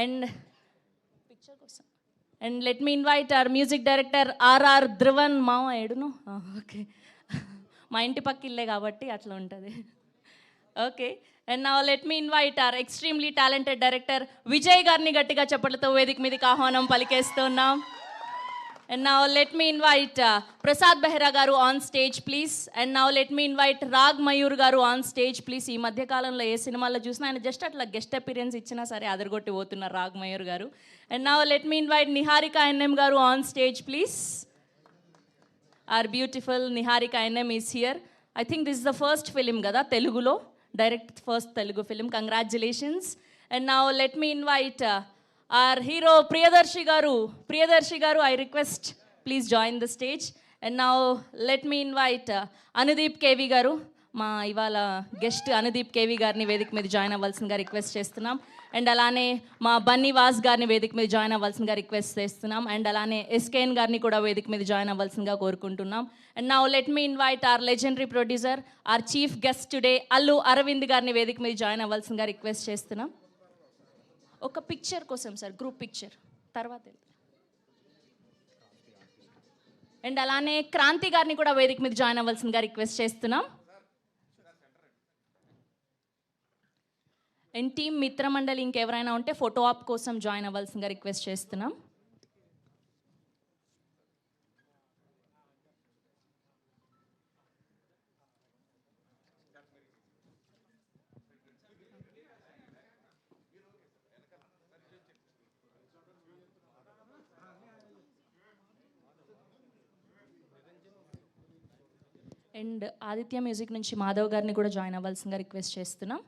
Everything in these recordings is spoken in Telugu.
అండ్ పిక్చర్ కోసం and let me invite our music director RR Dhruvan మామ ఏడును ఓకే మా ఇంటి పక్క ఇల్లే కాబట్టి అట్లా ఉంటుంది okay and now let me invite hour extremely talented director Vijay గారిని గట్టిగా చప్పట్లతో వేదిక మీదకి ఆహ్వానం పలికేస్తున్నాం. And now let me invite Prasad Behra garu on stage please. And now let me invite Rag Mayur garu on stage please. ఈ మధ్య కాలంలో ఏ సినిమాలో చూసినా ఆయన జస్ట్ అట్లా గెస్ట్ అపిరియన్స్ ఇచ్చినా సరే అదరగొట్టి పోతున్నారు రాగ్ మయూర్ గారు. And now let me invite Niharika NM garu on stage please. Our beautiful Niharika NM is here. I think this is the first film కదా తెలుగులో, direct first Telugu film. Congratulations. And now let me invite our hero Priyadarshi garu, I request please join the stage. And now let me invite Anudeep KV garu, మా ఇవాళ గెస్ట్ అనుదీప్ కేవి గారిని వేదిక మీద జాయిన్ అవ్వాల్సిందిగా రిక్వెస్ట్ చేస్తున్నాం. అండ్ అలానే మా బన్నీ వాస్ గారిని వేదిక మీద జాయిన్ అవ్వాల్సిందిగా రిక్వెస్ట్ చేస్తున్నాం. అండ్ అలానే ఎస్కేఎన్ గారిని కూడా వేదిక మీద జాయిన్ అవ్వాల్సిందిగా కోరుకుంటున్నాం. And now let me invite our legendary producer, our chief guest today Allu Aravind గారిని వేదిక మీద జాయిన్ అవ్వాల్సిందిగా రిక్వెస్ట్ చేస్తున్నాం. ఒక పిక్చర్ కోసం సార్, గ్రూప్ పిక్చర్ తర్వాత. అండ్ అలానే క్రాంతి గారిని కూడా వేదిక మీద జాయిన్ అవ్వాల్సిందిగా రిక్వెస్ట్ చేస్తున్నాం. అండ్ టీమ్ మిత్రమండలి ఇంకెవరైనా ఉంటే ఫోటో ఆప్ కోసం జాయిన్ అవ్వాల్సిందిగా రిక్వెస్ట్ చేస్తున్నాం. అండ్ ఆదిత్య మ్యూజిక్ నుంచి మాధవ్ గారిని కూడా జాయిన్ అవ్వాల్సిందిగా రిక్వెస్ట్ చేస్తున్నాం.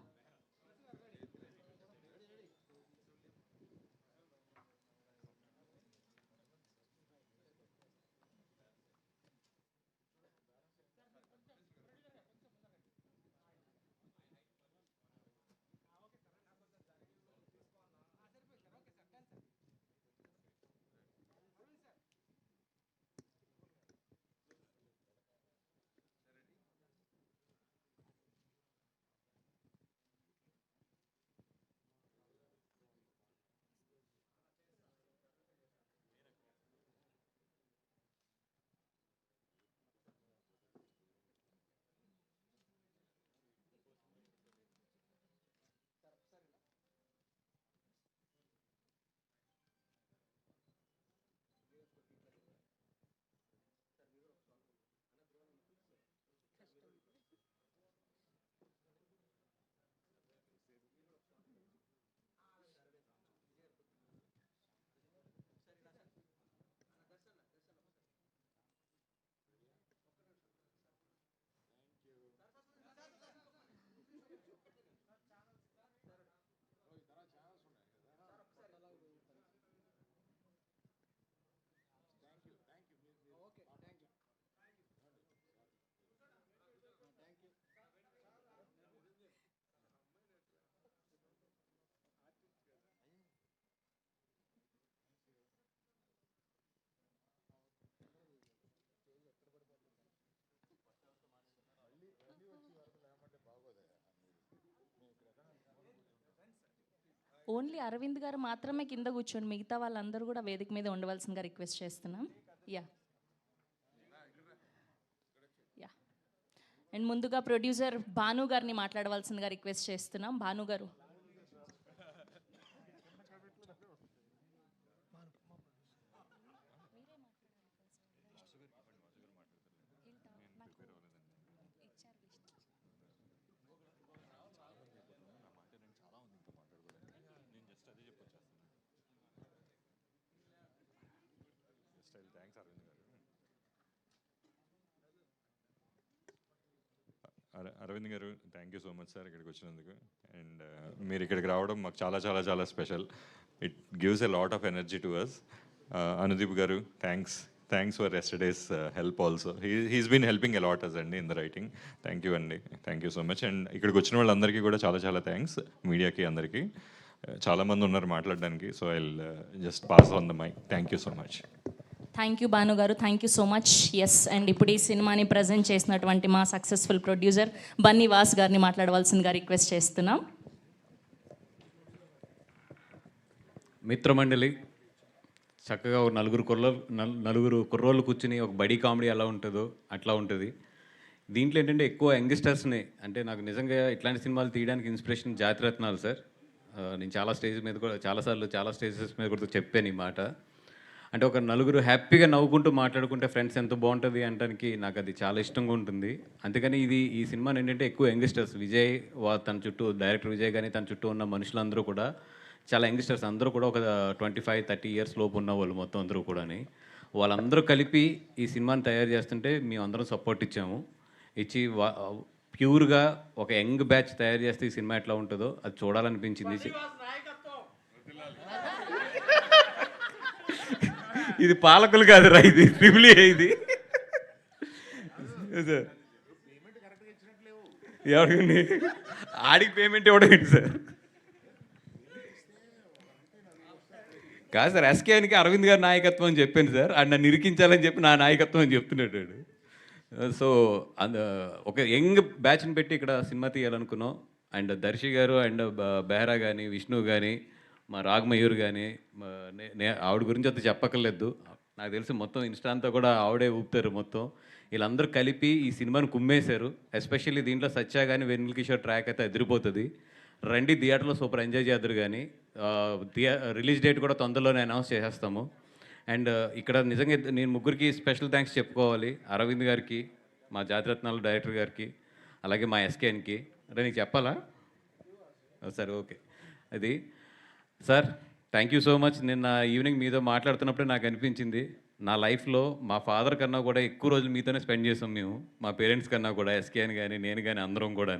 ఓన్లీ అరవింద్ గారు మాత్రమే కింద కూర్చోండి, మిగతా వాళ్ళందరూ కూడా వేదిక మీద ఉండవలసిందిగా రిక్వెస్ట్ చేస్తున్నాం. యా యా అండ్ ముందుగా ప్రొడ్యూసర్ భాను గారిని మాట్లాడవలసిందిగా రిక్వెస్ట్ చేస్తున్నాం. భాను గారు. అరవింద్ గారు, thank you so much sir ఇక్కడికి వచ్చినందుకు. అండ్ మీరు ఇక్కడికి రావడం మాకు చాలా చాలా చాలా special. It gives a lot of energy to us. Anudeep garu, thanks for yesterday's help also. He's been helping a lot us అండి in the writing. Thank you అండి, thank you so much. And ఇక్కడికి వచ్చిన వాళ్ళందరికీ కూడా చాలా చాలా థ్యాంక్స్. మీడియాకి అందరికీ చాలామంది ఉన్నారు మాట్లాడడానికి, so I just pass on the mic. Thank you so much. Thank you Bhanu garu, thank you so much. Yes, and ఇప్పుడు ఈ సినిమాని ప్రజెంట్ చేసినటువంటి మా సక్సెస్ఫుల్ ప్రొడ్యూసర్ బన్నీ వాస్ గారిని మాట్లాడవలసిందిగా రిక్వెస్ట్ చేస్తున్నాం. మిత్రమండలి చక్కగా ఒక నలుగురు కుర్రోళ్ళు కూర్చుని ఒక బడీ కామెడీ ఎలా ఉంటుందో అట్లా ఉంటుంది. దీంట్లో ఏంటంటే ఎక్కువ యంగ్స్టర్స్ని, అంటే నాకు నిజంగా ఇట్లాంటి సినిమాలు తీయడానికి ఇన్స్పిరేషన్ జాతిరత్నాలు సార్. నేను చాలా స్టేజ్ మీద కూడా చాలాసార్లు చాలా స్టేజెస్ మీద కూడా చెప్పాను ఈ మాట. అంటే ఒక నలుగురు హ్యాపీగా నవ్వుకుంటూ మాట్లాడుకుంటే ఫ్రెండ్స్ ఎంత బాగుంటుంది అనడానికి నాకు అది చాలా ఇష్టంగా ఉంటుంది. అందుకని ఈ సినిమాని ఏంటంటే ఎక్కువ యంగ్స్టర్స్, విజయ్ తన చుట్టూ డైరెక్టర్ విజయ్ కానీ తన చుట్టూ ఉన్న మనుషులందరూ కూడా చాలా యంగ్స్టర్స్, అందరూ కూడా ఒక 25-30 ఇయర్స్ లోపు ఉన్న వాళ్ళు మొత్తం అందరూ కూడా. వాళ్ళందరూ కలిపి ఈ సినిమాని తయారు చేస్తుంటే మేము అందరం సపోర్ట్ ఇచ్చాము. ఇచ్చి ప్యూర్గా ఒక యంగ్ బ్యాచ్ తయారు చేస్తే ఈ సినిమా ఎట్లా ఉంటుందో అది చూడాలనిపించింది. ఇది పాలకులు కాదు రా, ఇది ట్రిపుల్ ఏ. ఇది ఎవరికి ఆడికి పేమెంట్ ఇవ్వడం ఏంటి సార్? కాదు సార్, ఎస్కేఎన్కి అరవింద్ గారి నాయకత్వం అని చెప్పాను సార్. ఆయన నన్ను ఇరికించాలని చెప్పి నా నాయకత్వం అని చెప్తున్నాడు. సో ఒక యంగ్ బ్యాచ్ని పెట్టి ఇక్కడ సినిమా తీయాలనుకున్నాం. అండ్ దర్శి గారు అండ్ బెహ్రా కానీ, విష్ణు కానీ, మా రాగమయూర్ కానీ, ఆవిడ గురించి అంత చెప్పక్కర్లేదు. నాకు తెలిసి మొత్తం ఇన్స్టా అంతా కూడా ఆవిడే ఊపుతారు మొత్తం. వీళ్ళందరూ కలిపి ఈ సినిమాని కుమ్మేశారు. ఎస్పెషల్లీ దీంట్లో సత్య కానీ వెన్నెల కిషోర్ ట్రాక్ అయితే ఎదిరిపోతుంది. రండి థియేటర్లో సూపర్ ఎంజాయ్ చేద్దరు. కానీ రిలీజ్ డేట్ కూడా తొందరలోనే అనౌన్స్ చేసేస్తాము. అండ్ ఇక్కడ నిజంగా నేను ముగ్గురికి స్పెషల్ థ్యాంక్స్ చెప్పుకోవాలి. అరవింద్ గారికి, మా జాతిరత్నాలు డైరెక్టర్ గారికి, అలాగే మా ఎస్కేఎన్కి. అంటే నీకు చెప్పాలా? సరే, ఓకే. అది sir, thank you so much. నిన్న ఈవినింగ్ మీతో మాట్లాడుతున్నప్పుడే నాకు అనిపించింది, నా లైఫ్లో మా ఫాదర్ కన్నా కూడా ఎక్కువ రోజులు మీతోనే స్పెండ్ చేసాం మేము. మా పేరెంట్స్ కన్నా కూడా, ఎస్కేఎన్ కానీ నేను కానీ అందరం కూడా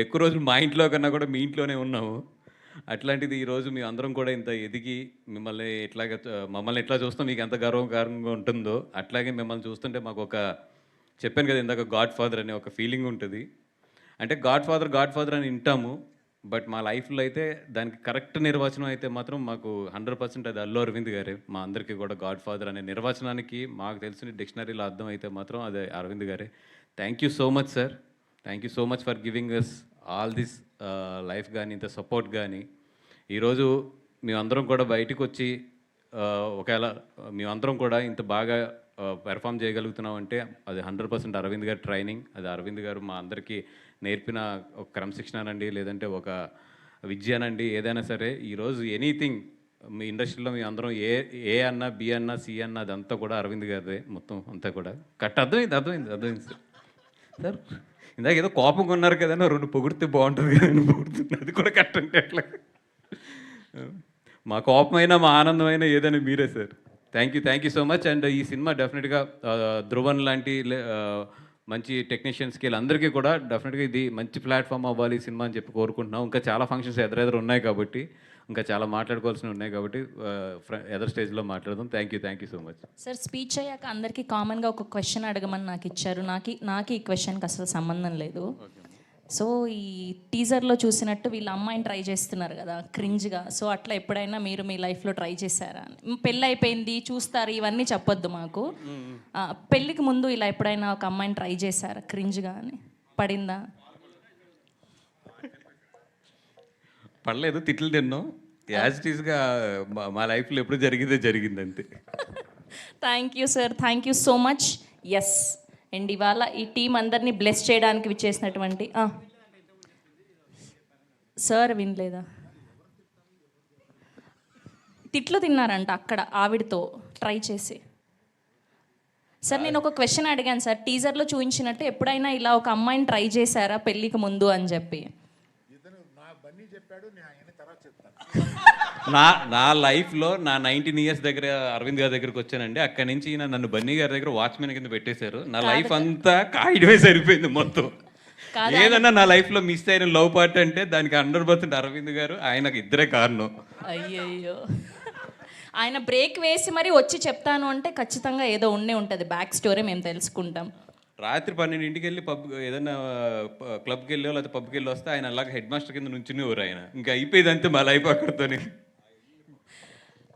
ఎక్కువ రోజులు మా ఇంట్లో కన్నా కూడా మీ ఇంట్లోనే ఉన్నాము. అట్లాంటిది ఈరోజు మీ అందరం కూడా ఇంత ఎదిగి మమ్మల్ని ఎట్లా చూస్తాం మీకు ఎంత గర్వంగా ఉంటుందో, అట్లాగే మిమ్మల్ని చూస్తుంటే మాకు చెప్పాను కదా ఇందాక, గాడ్ ఫాదర్ అనే ఒక ఫీలింగ్ ఉంటుంది. అంటే గాడ్ ఫాదర్ అని వింటాము, బట్ మా లైఫ్లో అయితే దానికి కరెక్ట్ నిర్వచనం అయితే మాత్రం మాకు 100% అది అల్లు అరవింద్ గారే. మా అందరికీ కూడా గాడ్ ఫాదర్ అనే నిర్వచనానికి మాకు తెలిసిన డిక్షనరీలో అర్థం అయితే మాత్రం అదే అరవింద్ గారే. Thank you so much sir. Thank you so much for giving us all this life కానీ, ఇంత సపోర్ట్ కానీ. ఈరోజు మేమందరం కూడా బయటకు వచ్చి ఒకవేళ మేమందరం కూడా ఇంత బాగా పెర్ఫామ్ చేయగలుగుతున్నాం అంటే అది 100% అరవింద్ గారి ట్రైనింగ్. అది అరవింద్ గారు మా అందరికీ నేర్పిన ఒక క్రమశిక్షణ అనండి, లేదంటే ఒక విద్య అనండి, ఏదైనా సరే. ఈరోజు ఎనీథింగ్ మీ ఇండస్ట్రీలో మీ అందరం ఏ అన్నా, బి అన్నా, సి అన్నా, అదంతా కూడా అరవింద్ గారిదే మొత్తం అంతా కూడా. అర్థమైంది సార్. ఇందాక ఏదో కోపంగా ఉన్నారు కదా, 2 పొగిడితే బాగుంటుంది కదా, నేను పొగుడుతున్నా. అది కూడా కరెక్ట్ అంటే ఎట్లా? మా కోపమైనా మా ఆనందమైనా ఏదైనా మీరే sir. Thank you so much. And ఈ సినిమా డెఫినెట్గా ధ్రువన్ లాంటి మంచి టెక్నీషియన్స్కి వీళ్ళందరికీ కూడా డెఫినెట్గా ఇది మంచి ప్లాట్ఫామ్ అవ్వాలి ఈ సినిమా అని చెప్పి కోరుకుంటున్నాం. ఇంకా చాలా ఫంక్షన్స్ ఎదురెదురు ఉన్నాయి కాబట్టి, ఇంకా చాలా మాట్లాడుకోవాల్సినవి ఉన్నాయి కాబట్టి ఎదర్ స్టేజ్లో మాట్లాడదాం. Thank you so much sir. Speech అయ్యాక అందరికీ కామన్గా ఒక క్వశ్చన్ అడగమని నాకు ఇచ్చారు. నాకు ఈ క్వశ్చన్కి అసలు సంబంధం లేదు. సో ఈ టీజర్లో చూసినట్టు వీళ్ళ అమ్మాయిని ట్రై చేస్తున్నారు కదా క్రింజ్గా. సో అట్లా ఎప్పుడైనా మీరు మీ లైఫ్లో ట్రై చేశారా? పెళ్ళి అయిపోయింది చూస్తారు ఇవన్నీ చెప్పొద్దు మాకు. పెళ్ళికి ముందు ఇలా ఎప్పుడైనా ఒక అమ్మాయిని ట్రై చేశారా క్రింజ్గా అని? పడిందా? పడలేదు, తిట్లు తిన్నాం. యాజ్ ఇట్ ఈస్గా మా లైఫ్లో ఎప్పుడు జరిగింది అంతే. Thank you sir. Thank you so much. Yes. And ఇవాళ ఈ టీం అందరినీ బ్లెస్ చేయడానికి విచ్చేసినటువంటి సార్ వినలేదా? తిట్లు తిన్నారంట అక్కడ ఆవిడతో ట్రై చేసి. సార్ నేను ఒక క్వశ్చన్ అడిగాను సార్, టీజర్లో చూపించినట్టు ఎప్పుడైనా ఇలా ఒక అమ్మాయిని ట్రై చేశారా పెళ్ళికి ముందు అని చెప్పి? నా లైఫ్లో నా 19 ఇయర్స్ దగ్గర అరవింద్ గారి దగ్గరికి వచ్చానండి. అక్కడి నుంచి నన్ను బన్నీ గారి దగ్గర వాచ్మెన్ కింద పెట్టేశారు. నా లైఫ్ అంతా కాయడమే సరిపోయింది మొత్తం. ఏదన్నా నా లైఫ్లో మిస్ అయిన లవ్ పార్ట్ అంటే దానికి 100% అరవింద్ గారు, ఆయనకు ఇద్దరే కారణం. అయ్యయ్యో, ఆయన బ్రేక్ వేసి మరి వచ్చి చెప్తాను అంటే ఖచ్చితంగా ఏదో ఉండే ఉంటుంది బ్యాక్ స్టోరీ, మేము తెలుసుకుంటాం. రాత్రి 12 వెళ్ళి ఏదైనా క్లబ్కి వెళ్ళో లేకపోతే పబ్కి వెళ్ళి వస్తే ఆయన అలాగే హెడ్ మాస్టర్ కింద నుంచునేవారు. ఆయన ఇంకా అయిపోయింది అంతే మా లైఫ్ అక్కడితోని.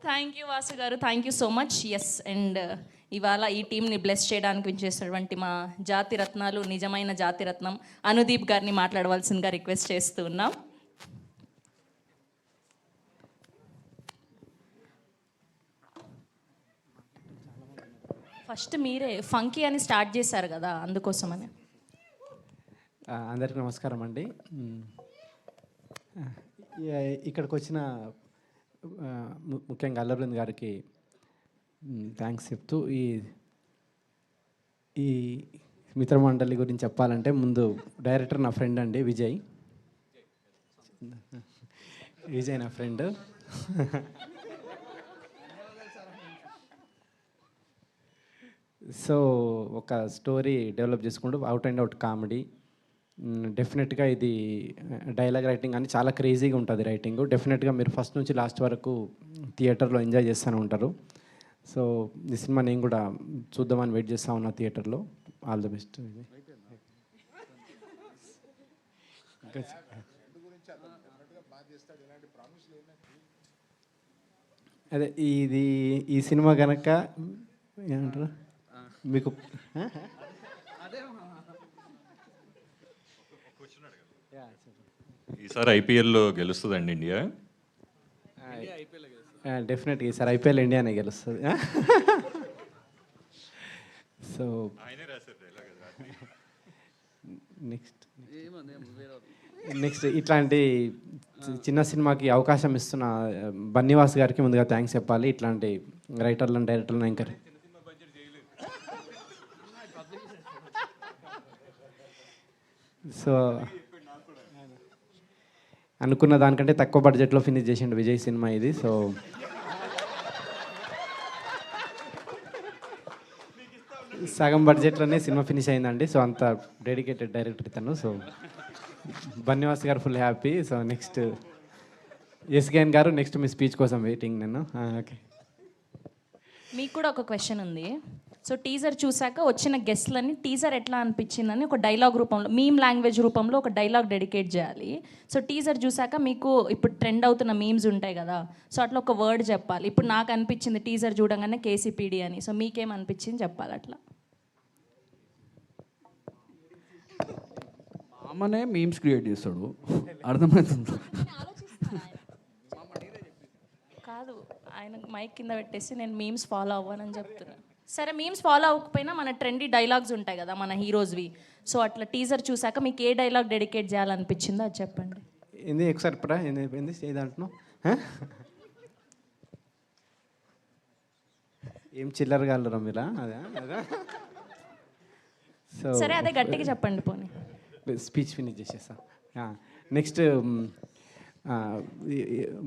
థ్యాంక్ యూ వాసు గారు. Thank you so much. Yes. And ఇవాళ ఈ టీంని బ్లెస్ చేయడానికి విచ్చేసినటువంటి మా జాతిరత్నాలు, నిజమైన జాతిరత్నం అనుదీప్ గారిని మాట్లాడవలసిందిగా రిక్వెస్ట్ చేస్తూ ఉన్నాం. ఫస్ట్ మీరే ఫంకీ అని స్టార్ట్ చేశారు కదా, అందుకోసమని. అందరికీ నమస్కారం అండి. ఇక్కడికి వచ్చిన ముఖ్యంగా అల్లబృంద్ గారికి థ్యాంక్స్ చెప్తూ ఈ మిత్రమండలి గురించి చెప్పాలంటే ముందు డైరెక్టర్ నా ఫ్రెండ్ అండి, విజయ్ నా ఫ్రెండ్. సో ఒక స్టోరీ డెవలప్ చేసుకుంటూ అవుట్ అండ్ అవుట్ కామెడీ. డెఫినెట్గా ఇది డైలాగ్ రైటింగ్ అని చాలా క్రేజీగా ఉంటుంది రైటింగ్. డెఫినెట్గా మీరు ఫస్ట్ నుంచి లాస్ట్ వరకు థియేటర్లో ఎంజాయ్ చేస్తూనే ఉంటారు. సో ఈ సినిమా నేను కూడా చూద్దామని వెయిట్ చేస్తూ ఉన్నా థియేటర్లో. All the best. అదే ఈ సినిమా కనుక ఏమంటారు మీకు ఈసారి ఐపీఎల్లో గెలుస్తుందండి ఇండియా? డెఫినెట్గా ఈసారి ఐపీఎల్ ఇండియానే గెలుస్తుంది. సో నెక్స్ట్ ఇట్లాంటి చిన్న సినిమాకి అవకాశం ఇస్తున్న బన్నీవాస్ గారికి ముందుగా థ్యాంక్స్ చెప్పాలి. ఇట్లాంటి రైటర్లను డైరెక్టర్లను ఎంకరేజ్. సో అనుకున్న దానికంటే తక్కువ బడ్జెట్లో ఫినిష్ చేసిండు విజయ్ సినిమా ఇది. సో సగం బడ్జెట్లోనే సినిమా ఫినిష్ అయిందండి. సో అంత డెడికేటెడ్ డైరెక్టర్ ఇతను. సో బన్నివాస్ గారు full happy. So next SKN గారు, నెక్స్ట్ మీ స్పీచ్ కోసం వెయిటింగ్ నేను. ఓకే, మీకు కూడా ఒక క్వశ్చన్ ఉంది. సో టీజర్ చూసాక వచ్చిన గెస్ట్లని టీజర్ ఎట్లా అనిపించిందని ఒక డైలాగ్ రూపంలో, మీమ్ లాంగ్వేజ్ రూపంలో ఒక డైలాగ్ డెడికేట్ చేయాలి. సో టీజర్ చూసాక మీకు ఇప్పుడు ట్రెండ్ అవుతున్న మీమ్స్ ఉంటాయి కదా, సో అట్లా ఒక వర్డ్ చెప్పాలి. ఇప్పుడు నాకు అనిపించింది టీజర్ చూడంగానే కేసీపీడి అని. సో మీకేం అనిపించింది చెప్పాలి అట్లా. మామనే మీమ్స్ క్రియేట్ చేస్తాడు, అర్థమవుతుంది. కాదు, ఆయన మైక్ కింద పెట్టేసి నేను మీమ్స్ ఫాలో అవ్వనని చెప్తున్నాను. సరే, మీమ్స్ ఫాలో అవ్వకపోయినా మన ట్రెండీ డైలాగ్స్ ఉంటాయి కదా మన హీరోస్వి. సో అట్లా టీజర్ చూసాక మీకు ఏ డైలాగ్ డెడికేట్ చేయాలనిపించిందో అది చెప్పండి. ఏంది ఒకసారి పరా ఏంది ఏదంటున్నావు? ఏం చిల్లర కాలరా మీరా? అదే సో సరే, అదే గట్టిగా చెప్పండి పోనీ. స్పీచ్ ఫినిష్ చేసేసా. నెక్స్ట్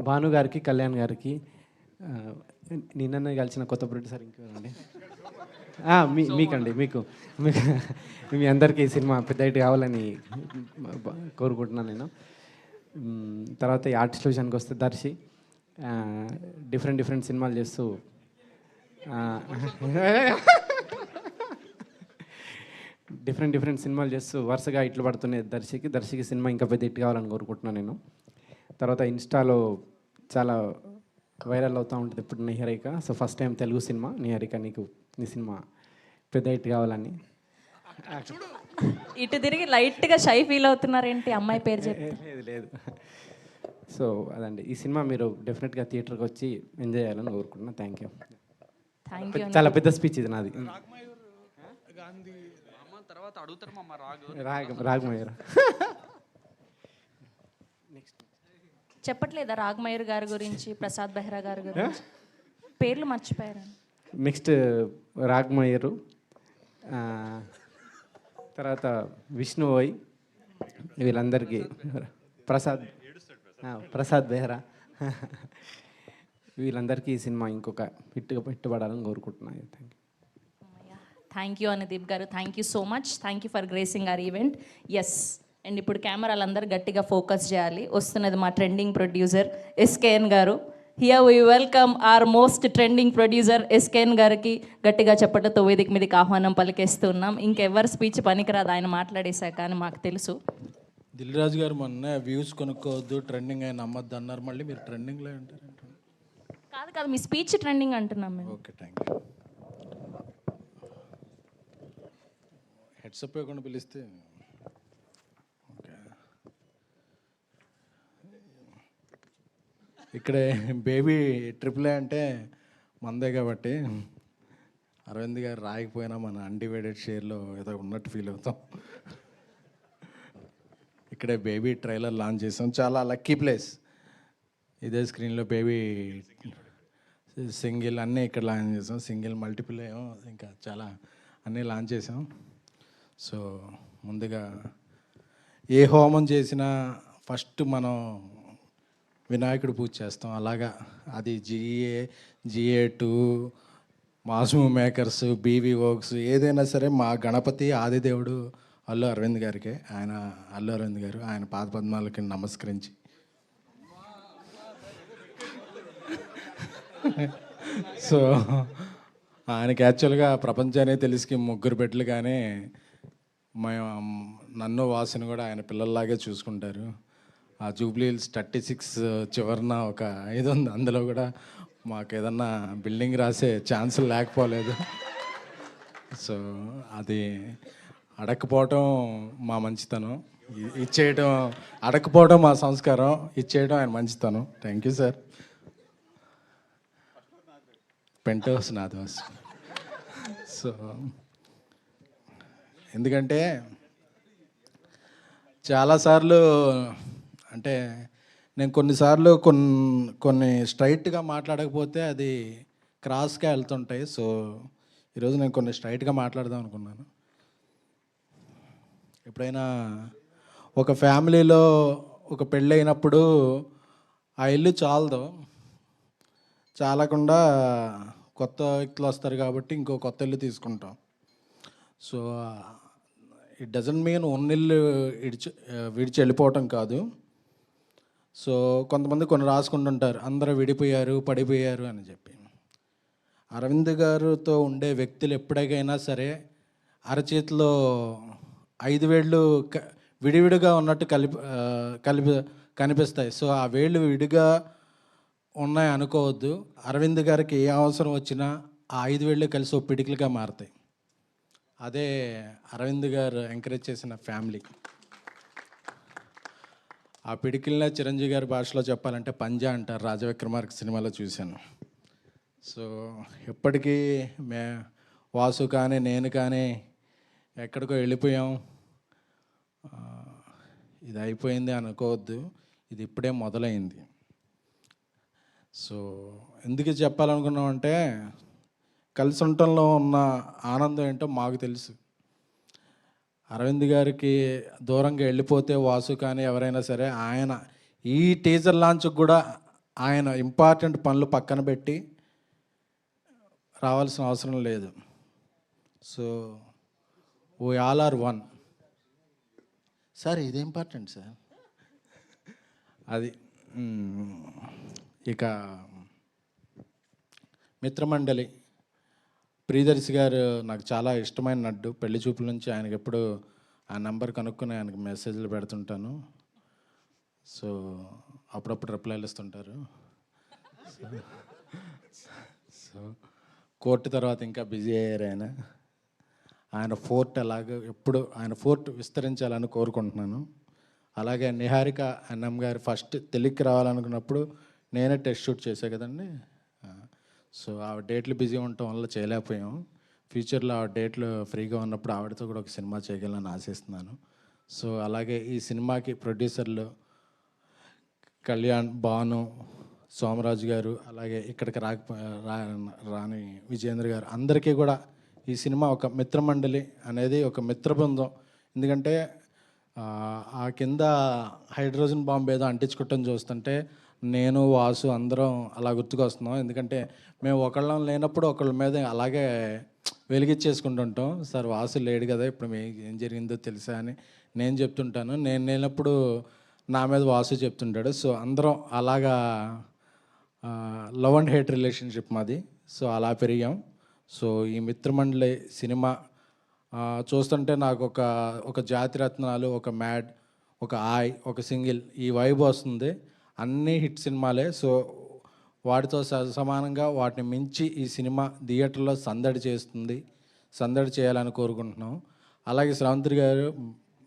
భాను గారికి, కళ్యాణ్ గారికి, నిన్ననే కలిసిన కొత్త ప్రొడ్యూసర్ ఇంకెవరండి, మీకండి, మీకు మీ అందరికీ ఈ సినిమా పెద్ద హిట్ కావాలని కోరుకుంటున్నాను నేను. తర్వాత ఈ ఆర్టిస్ట్ విషయానికి వస్తే దర్శి డిఫరెంట్ సినిమాలు చేస్తూ డిఫరెంట్ సినిమాలు చేస్తూ వరుసగా ఇట్లు పడుతున్నాయి దర్శికి సినిమా ఇంకా పెద్ద హిట్ కావాలని కోరుకుంటున్నాను నేను. తర్వాత ఇన్స్టాలో చాలా వైరల్ అవుతూ ఉంటుంది ఇప్పుడు Niharika. So first time Telugu cinema Niharika, నీ సినిమా పెద్ద హిట్ కావాలని. ఇటు తిరిగి లైట్గా షై ఫీల్ అవుతున్నారేంటి అమ్మాయి పేరు చెప్పి? లేదు. సో అదండి, ఈ సినిమా మీరు డెఫినెట్గా థియేటర్కి వచ్చి ఎంజాయ్ చేయాలని కోరుకుంటున్నాను. Thank you. చాలా పెద్ద స్పీచ్ ఇది నాది. రాగమయూర్ చెప్పట్లేదా రాగమయూర్ గారి గురించి, ప్రసాద్ బెహ్రా గారి గురించి? పేర్లు మర్చిపోయారు. నెక్స్ట్ రాగమయూరు, తర్వాత విష్ణువోయ్, వీళ్ళందరికీ, ప్రసాద్ బెహ్రా, వీళ్ళందరికీ ఈ సినిమా ఇంకొక హిట్టుపడాలని కోరుకుంటున్నాను. థ్యాంక్ యూ అనుదీప్ గారు. Thank you so much. Thank you for gracing our event. Yes, and ఇప్పుడు కెమెరాలందరూ గట్టిగా ఫోకస్ చేయాలి. వస్తున్నది మా ట్రెండింగ్ ప్రొడ్యూసర్ ఎస్కేఎన్ గారు. Here we welcome our most trending producer SKN గారికి గట్టిగా చెప్పటంతో వేదిక మీదకి ఆహ్వానం పలికేస్తున్నాం. ఇంకెవరు స్పీచ్ పనికిరాదు, ఆయన మాట్లాడేశాక అని మాకు తెలుసు. దిల్ రాజు గారు మొన్న వ్యూస్ కొనుక్కోవద్దు, ట్రెండింగ్ అయిన నమ్మద్దు అన్నారు. మళ్ళీ మీరు ట్రెండింగ్లో ఉంటారు. కాదు, మీ స్పీచ్ ట్రెండింగ్ అంటున్నాం మేము. Okay, thank you. హెడ్సప్ ఇవ్వకుండా పిలిస్తే ఓకే. ఇక్కడే బేబీ ట్రిపుల్ ఏ అంటే మందే కాబట్టి అరవింద్ గారు రాయకపోయినా మన అన్డివైడెడ్ షేర్లో ఏదో ఉన్నట్టు ఫీల్ అవుతాం. ఇక్కడే బేబీ ట్రైలర్ లాంచ్ చేసాం, చాలా లక్కీ ప్లేస్. ఇదే స్క్రీన్లో బేబీ సింగిల్ అన్నీ ఇక్కడ లాంచ్ చేసాం, సింగిల్ మల్టిపుల్ ఏమో ఇంకా చాలా అన్నీ లాంచ్ చేసాం. సో ముందుగా ఏ హోమం చేసినా ఫస్ట్ మనం వినాయకుడు పూజ చేస్తాం. అలాగా అది GA2 మాస్మూ మేకర్స్, బీవీ వర్క్స్ ఏదైనా సరే మా గణపతి ఆదిదేవుడు అల్లు అరవింద్ గారికే. అల్లు అరవింద్ గారు ఆయన పాదపద్మాలకి నమస్కరించి సో ఆయనకి యాక్చువల్గా ప్రపంచాన్ని తెలిసి ముగ్గురు బిడ్డలు, కానీ నన్ను వాసుని కూడా ఆయన పిల్లల్లాగే చూసుకుంటారు. ఆ జూబ్లీ హిల్స్ 36 చివరన ఒక 5 ఉంది, అందులో కూడా మాకు ఏదన్నా బిల్డింగ్ రాసే ఛాన్సులు లేకపోలేదు. సో అది అడగకపోవటం మా మంచితనం, ఇచ్చేయటం అడగకపోవడం మా సంస్కారం, ఇచ్చేయడం ఆయన మంచితనం. Thank you sir. Penthouse నాది హౌస్. సో ఎందుకంటే చాలాసార్లు అంటే నేను కొన్నిసార్లు కొన్ని స్ట్రైట్గా మాట్లాడకపోతే అది క్రాస్గా వెళ్తుంటాయి. సో ఈరోజు నేను కొన్ని స్ట్రైట్గా మాట్లాడదాం అనుకున్నాను. ఎప్పుడైనా ఒక ఫ్యామిలీలో ఒక పెళ్ళి అయినప్పుడు ఆ ఇల్లు చాలకుండా కొత్త వ్యక్తులు వస్తారు కాబట్టి ఇంకో కొత్త ఇల్లు తీసుకుంటాం. సో ఇట్ డజంట్ మీన్ ఇల్లు విడిచి వెళ్ళిపోవటం కాదు. సో కొంతమంది కొన్ని రాసుకుంటుంటారు, అందరూ విడిపోయారు, పడిపోయారు అని చెప్పి. అరవింద్ గారితో ఉండే వ్యక్తులు ఎప్పటికైనా సరే అరచేతిలో 5 వేళ్ళు విడివిడిగా ఉన్నట్టు కనిపిస్తాయి. సో ఆ వేళ్ళు విడిగా ఉన్నాయి అనుకోవద్దు. అరవింద్ గారికి ఏ అవసరం వచ్చినా ఆ 5 వేళ్ళు కలిసి ఒక పిడికిలుగా మారుతాయి. అదే అరవింద్ గారు ఎంకరేజ్ చేసిన ఫ్యామిలీ. ఆ పిడికిల్నే చిరంజీవి గారి భాషలో చెప్పాలంటే పంజా అంటారు, రాజవిక్రమార్క సినిమాలో చూశాను. సో ఎప్పటికీ వాసు కానీ నేను కానీ ఎక్కడికో వెళ్ళిపోయాం, ఇది అయిపోయింది అనుకోవద్దు, ఇది ఇప్పుడే మొదలైంది. సో ఎందుకు చెప్పాలనుకున్నామంటే కలిసి ఉండటంలో ఉన్న ఆనందం ఏంటో మాకు తెలుసు. అరవింద్ గారికి దూరంగా వెళ్ళిపోతే వాసు కానీ ఎవరైనా సరే ఆయన ఈ టీజర్ లాంచ్కి కూడా ఆయన ఇంపార్టెంట్ పనులు పక్కన పెట్టి రావాల్సిన అవసరం లేదు. So we all are one. Sir ఇది ఇంపార్టెంట్ సార్. అది ఇక మిత్రమండలి ప్రియదర్శి గారు నాకు చాలా ఇష్టమైన నడ్డు. పెళ్లి చూపుల నుంచి ఆయనకి ఎప్పుడు ఆ నెంబర్ కనుక్కొని ఆయనకి మెసేజ్లు పెడుతుంటాను. సో అప్పుడప్పుడు రిప్లైలు ఇస్తుంటారు. సో కోర్టు తర్వాత ఇంకా బిజీ అయ్యారు ఆయన ఫోర్ట్ అలాగే ఎప్పుడు ఆయన ఫోర్ట్ విస్తరించాలని కోరుకుంటున్నాను. అలాగే నిహారిక అన్నం గారు ఫస్ట్ తెలుగుకి రావాలనుకున్నప్పుడు నేనే టెస్ట్ షూట్ చేసా కదండి. సో ఆ డేట్లు బిజీ ఉండటం వల్ల చేయలేకపోయాం. ఫ్యూచర్లో ఆ డేట్లు ఫ్రీగా ఉన్నప్పుడు ఆవిడతో కూడా ఒక సినిమా చేయగలని ఆశిస్తున్నాను. సో అలాగే ఈ సినిమాకి ప్రొడ్యూసర్లు కళ్యాణ్, భాను, సోమరాజు గారు, అలాగే ఇక్కడికి రాని విజేంద్ర గారు, అందరికీ కూడా ఈ సినిమా ఒక మిత్రమండలి అనేది ఒక మిత్ర బృందం. ఎందుకంటే ఆ కింద హైడ్రోజన్ బాంబు ఏదో అంటించుకోవటం చూస్తుంటే నేను వాసు అందరం అలా గుర్తుకొస్తున్నాం. ఎందుకంటే మేము ఒకళ్ళం లేనప్పుడు ఒకళ్ళ మీద అలాగే వెలిగించేసుకుంటుంటాం. సార్ వాసు లేడు కదా, ఇప్పుడు ఏం జరిగిందో తెలుసా అని నేను చెప్తుంటాను, నేను లేనప్పుడు నా మీద వాసు చెప్తుంటాడు. సో అందరం అలాగా లవ్ అండ్ హేట్ రిలేషన్షిప్ మాది. సో అలా పెరిగాం. సో ఈ మిత్రమండలి సినిమా చూస్తుంటే నాకు ఒక జాతిరత్నాలు, ఒక మ్యాడ్, ఒక ఒక సింగిల్ ఈ వైబ్ వస్తుంది. అన్నీ హిట్ సినిమాలే. సో వాటితో సమానంగా వాటిని మించి ఈ సినిమా థియేటర్లో సందడి చేయాలని కోరుకుంటున్నాం. అలాగే శ్రావంతి గారు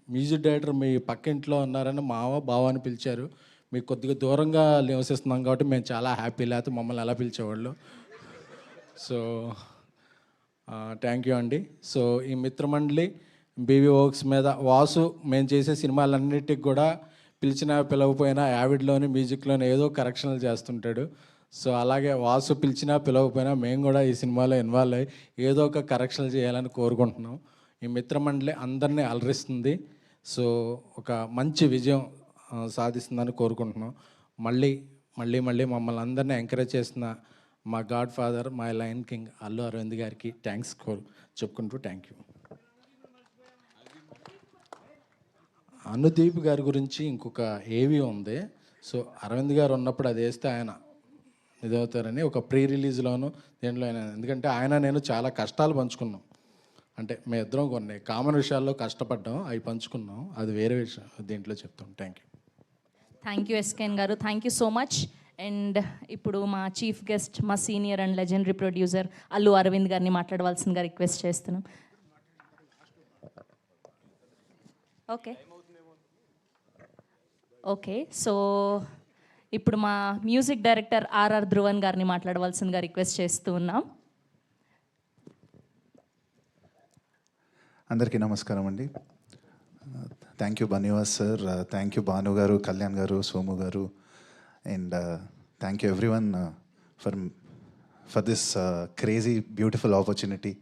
మ్యూజిక్ డైరెక్టర్ మీ పక్కింట్లో ఉన్నారని బావ అని పిలిచారు. మీకు కొద్దిగా దూరంగా నివసిస్తున్నాం కాబట్టి మేము చాలా హ్యాపీ, లేకపోతే మమ్మల్ని ఎలా పిలిచేవాళ్ళు. సో థ్యాంక్ యూ అండి. సో ఈ మిత్రమండలి బీవీ వర్క్స్ మీద వాసు మేము చేసే సినిమాలన్నిటికి కూడా పిలిచినా పిలవకపోయినా యావిడ్లోని మ్యూజిక్లోని ఏదో కరెక్షన్లు చేస్తుంటాడు. సో అలాగే వాసు పిలిచినా పిలవకపోయినా మేము కూడా ఈ సినిమాలో ఇన్వాల్వ్ అయ్యి ఏదో ఒక కరెక్షన్లు చేయాలని కోరుకుంటున్నాం. ఈ మిత్రమండలి అందరినీ అలరిస్తుంది. సో ఒక మంచి విజయం సాధిస్తుందని కోరుకుంటున్నాం. మళ్ళీ మళ్ళీ మళ్ళీ మమ్మల్ని అందరినీ ఎంకరేజ్ చేసిన మా godfather my lion king Allu Aravind గారికి థ్యాంక్స్ చెప్పుకుంటూ థ్యాంక్ యూ. అనుదీప్ గారి గురించి ఇంకొక ఏవి ఉంది. సో అరవింద్ గారు ఉన్నప్పుడు అది వేస్తే ఆయన ఇదవుతారని ఒక ప్రీ రిలీజ్లోను దీంట్లో ఆయన, ఎందుకంటే ఆయన నేను చాలా కష్టాలు పంచుకున్నాం. అంటే మేము ఇద్దరం కొన్ని కామన్ విషయాల్లో కష్టపడ్డాం, అవి పంచుకున్నాం. అది వేరే విషయం, దీంట్లో చెప్తాం. Thank you. Thank you SKN garu, thank you so much. And ఇప్పుడు మా చీఫ్ గెస్ట్, మా senior and legendary producer Allu Aravind గారిని మాట్లాడవలసిందిగా రిక్వెస్ట్ చేస్తున్నాం. ఓకే, సో ఇప్పుడు మా మ్యూజిక్ డైరెక్టర్ ఆర్ఆర్ ధ్రువన్ గారిని మాట్లాడవలసిందిగా రిక్వెస్ట్ చేస్తూ ఉన్నాం. అందరికీ నమస్కారం అండి. Thank you Bunny Vas sir, thank you Bhanu garu, Kalyan garu, Somu garu, and thank you everyone for this crazy beautiful opportunity.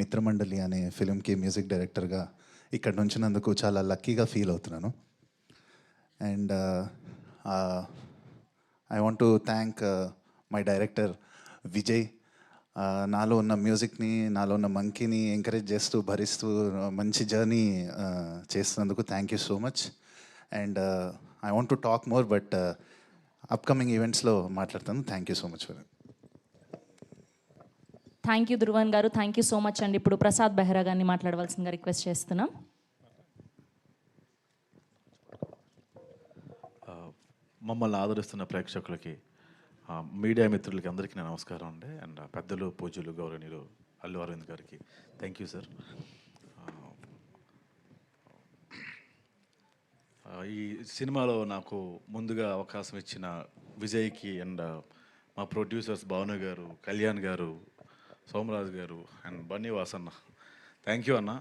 Mitramandali అనే ఫిలింకి మ్యూజిక్ డైరెక్టర్గా ఇక్కడ నుంచినందుకు చాలా లక్కీగా ఫీల్ అవుతున్నాను. And I want to thank my director Vijay. నాలో ఉన్న మ్యూజిక్ని, నాలో ఉన్న మంకీని ఎంకరేజ్ చేస్తూ భరిస్తూ మంచి జర్నీ చేస్తున్నందుకు thank you so much. And I want to talk more, but upcoming ఈవెంట్స్లో మాట్లాడతాను. Thank you so much for. Thank you Dhruvan garu, thank you so much అండి. ఇప్పుడు ప్రసాద్ బెహ్రా గారిని మాట్లాడవలసిందిగా రిక్వెస్ట్ చేస్తున్నాం. మమ్మల్ని ఆదరిస్తున్న ప్రేక్షకులకి, మీడియా మిత్రులకి అందరికీ నా నమస్కారం అండి. అండ్ పెద్దలు, పూజలు, గౌరవనీయులు అల్లు అరవింద్ గారికి థ్యాంక్ యూ సార్. ఈ సినిమాలో నాకు ముందుగా అవకాశం ఇచ్చిన విజయ్కి అండ్ మా ప్రొడ్యూసర్స్ భావన గారు, కళ్యాణ్ గారు, సోమరాజు గారు అండ్ బన్నీవాస్ అన్న, థ్యాంక్ యూ అన్న.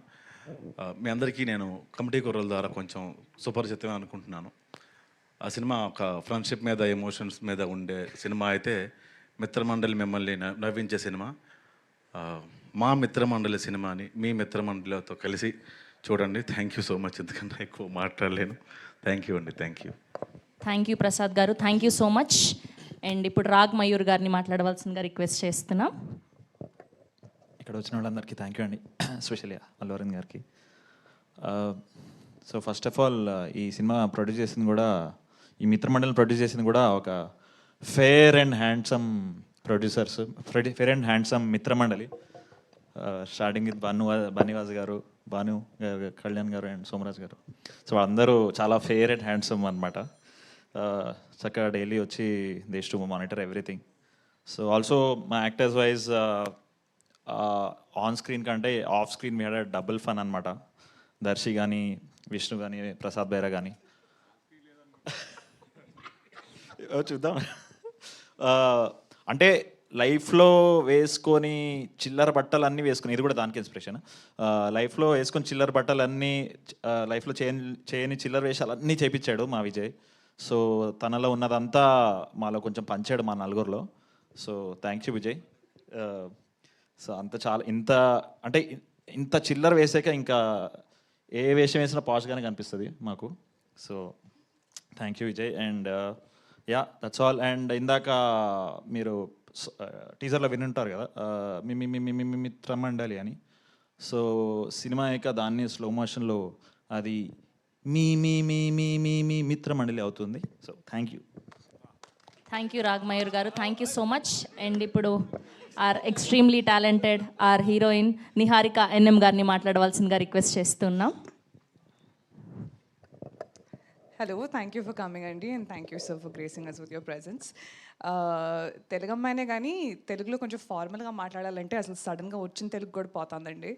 మీ అందరికీ నేను కమిటీ కుర్రల ద్వారా కొంచెం సుపరిచితమే అనుకుంటున్నాను. ఆ సినిమా ఒక ఫ్రెండ్షిప్ మీద, ఎమోషన్స్ మీద ఉండే సినిమా అయితే మిత్రమండలి మిమ్మల్ని నవ్వించే సినిమా. మా మిత్రమండలి సినిమాని మీ మిత్రమండలితో కలిసి చూడండి. Thank you so much. ఎందుకంటే ఎక్కువ మాట్లాడలేను. థ్యాంక్ యూ అండి. Thank you. Thank you Prasad garu, thank you so much. And ఇప్పుడు రాగ్ మయూర్ గారిని మాట్లాడవలసిందిగా రిక్వెస్ట్ చేస్తున్నాం. ఇక్కడ వచ్చిన వాళ్ళందరికీ థ్యాంక్ యూ అండి, ఎస్పెషల్లీ అల్లు అరవింద్ గారికి. సో ఫస్ట్ ఆఫ్ ఆల్ ఈ సినిమా ప్రొడ్యూస్ చేసింది కూడా, ఈ మిత్రమండలిని ప్రొడ్యూస్ చేసింది కూడా ఒక fair and handsome producers, fair and handsome Mitramandali. Starting with Bunny Vas garu, Bhanu garu, Kalyan గారు అండ్ సోమరాజ్ గారు. సో అందరూ చాలా ఫేర్ అండ్ హ్యాండ్సమ్ అనమాట. చక్కగా డైలీ వచ్చి దేశ్ to monitor everything. So also మా యాక్టర్స్ వైజ్ ఆన్ స్క్రీన్ కంటే ఆఫ్ స్క్రీన్ మీద డబుల్ ఫన్ అనమాట. దర్శి కానీ, విష్ణు కానీ, ప్రసాద్ బైరా కానీ చూద్దాం. అంటే లైఫ్లో వేసుకొని చిల్లర బట్టలు అన్నీ వేసుకొని, ఇది కూడా దానికి ఇన్స్పిరేషన్. లైఫ్లో వేసుకొని చిల్లర బట్టలు అన్నీ, లైఫ్లో చేయని చిల్లర వేషాలు అన్నీ చేపించాడు మా విజయ్. సో తనలో ఉన్నదంతా మాలో కొంచెం పంచాడు మా నలుగురిలో. So thank you Vijay. So అంత చాలా అంటే ఇంత చిల్లర వేసాక ఇంకా ఏ వేషం వేసినా పాష్గానే కనిపిస్తుంది మాకు. So thank you Vijay. And yeah, that's all. And ఇందాక మీరు టీజర్లో వినుంటారు కదా, మీ మిత్రమండలి అని. సో సినిమా అయ్యాక దాన్ని స్లో మోషన్లో అది మీ మీ మీ మీ మీ మీ మిత్రమండలి అవుతుంది. So thank you. Thank you Rag Mayur garu, thank you so much. And ఇప్పుడు our extremely talented our heroine Niharika NM garu మాట్లాడవలసిందిగా రిక్వెస్ట్ చేస్తున్నాం. Hello, thank you for coming, Andy, and thank you, sir, for gracing us with your presence. Telugu అమ్మాయినే కానీ తెలుగులో కొంచెం ఫార్మల్గా మాట్లాడాలంటే అసలు సడన్గా వచ్చిన తెలుగు కూడా పోతుందండి.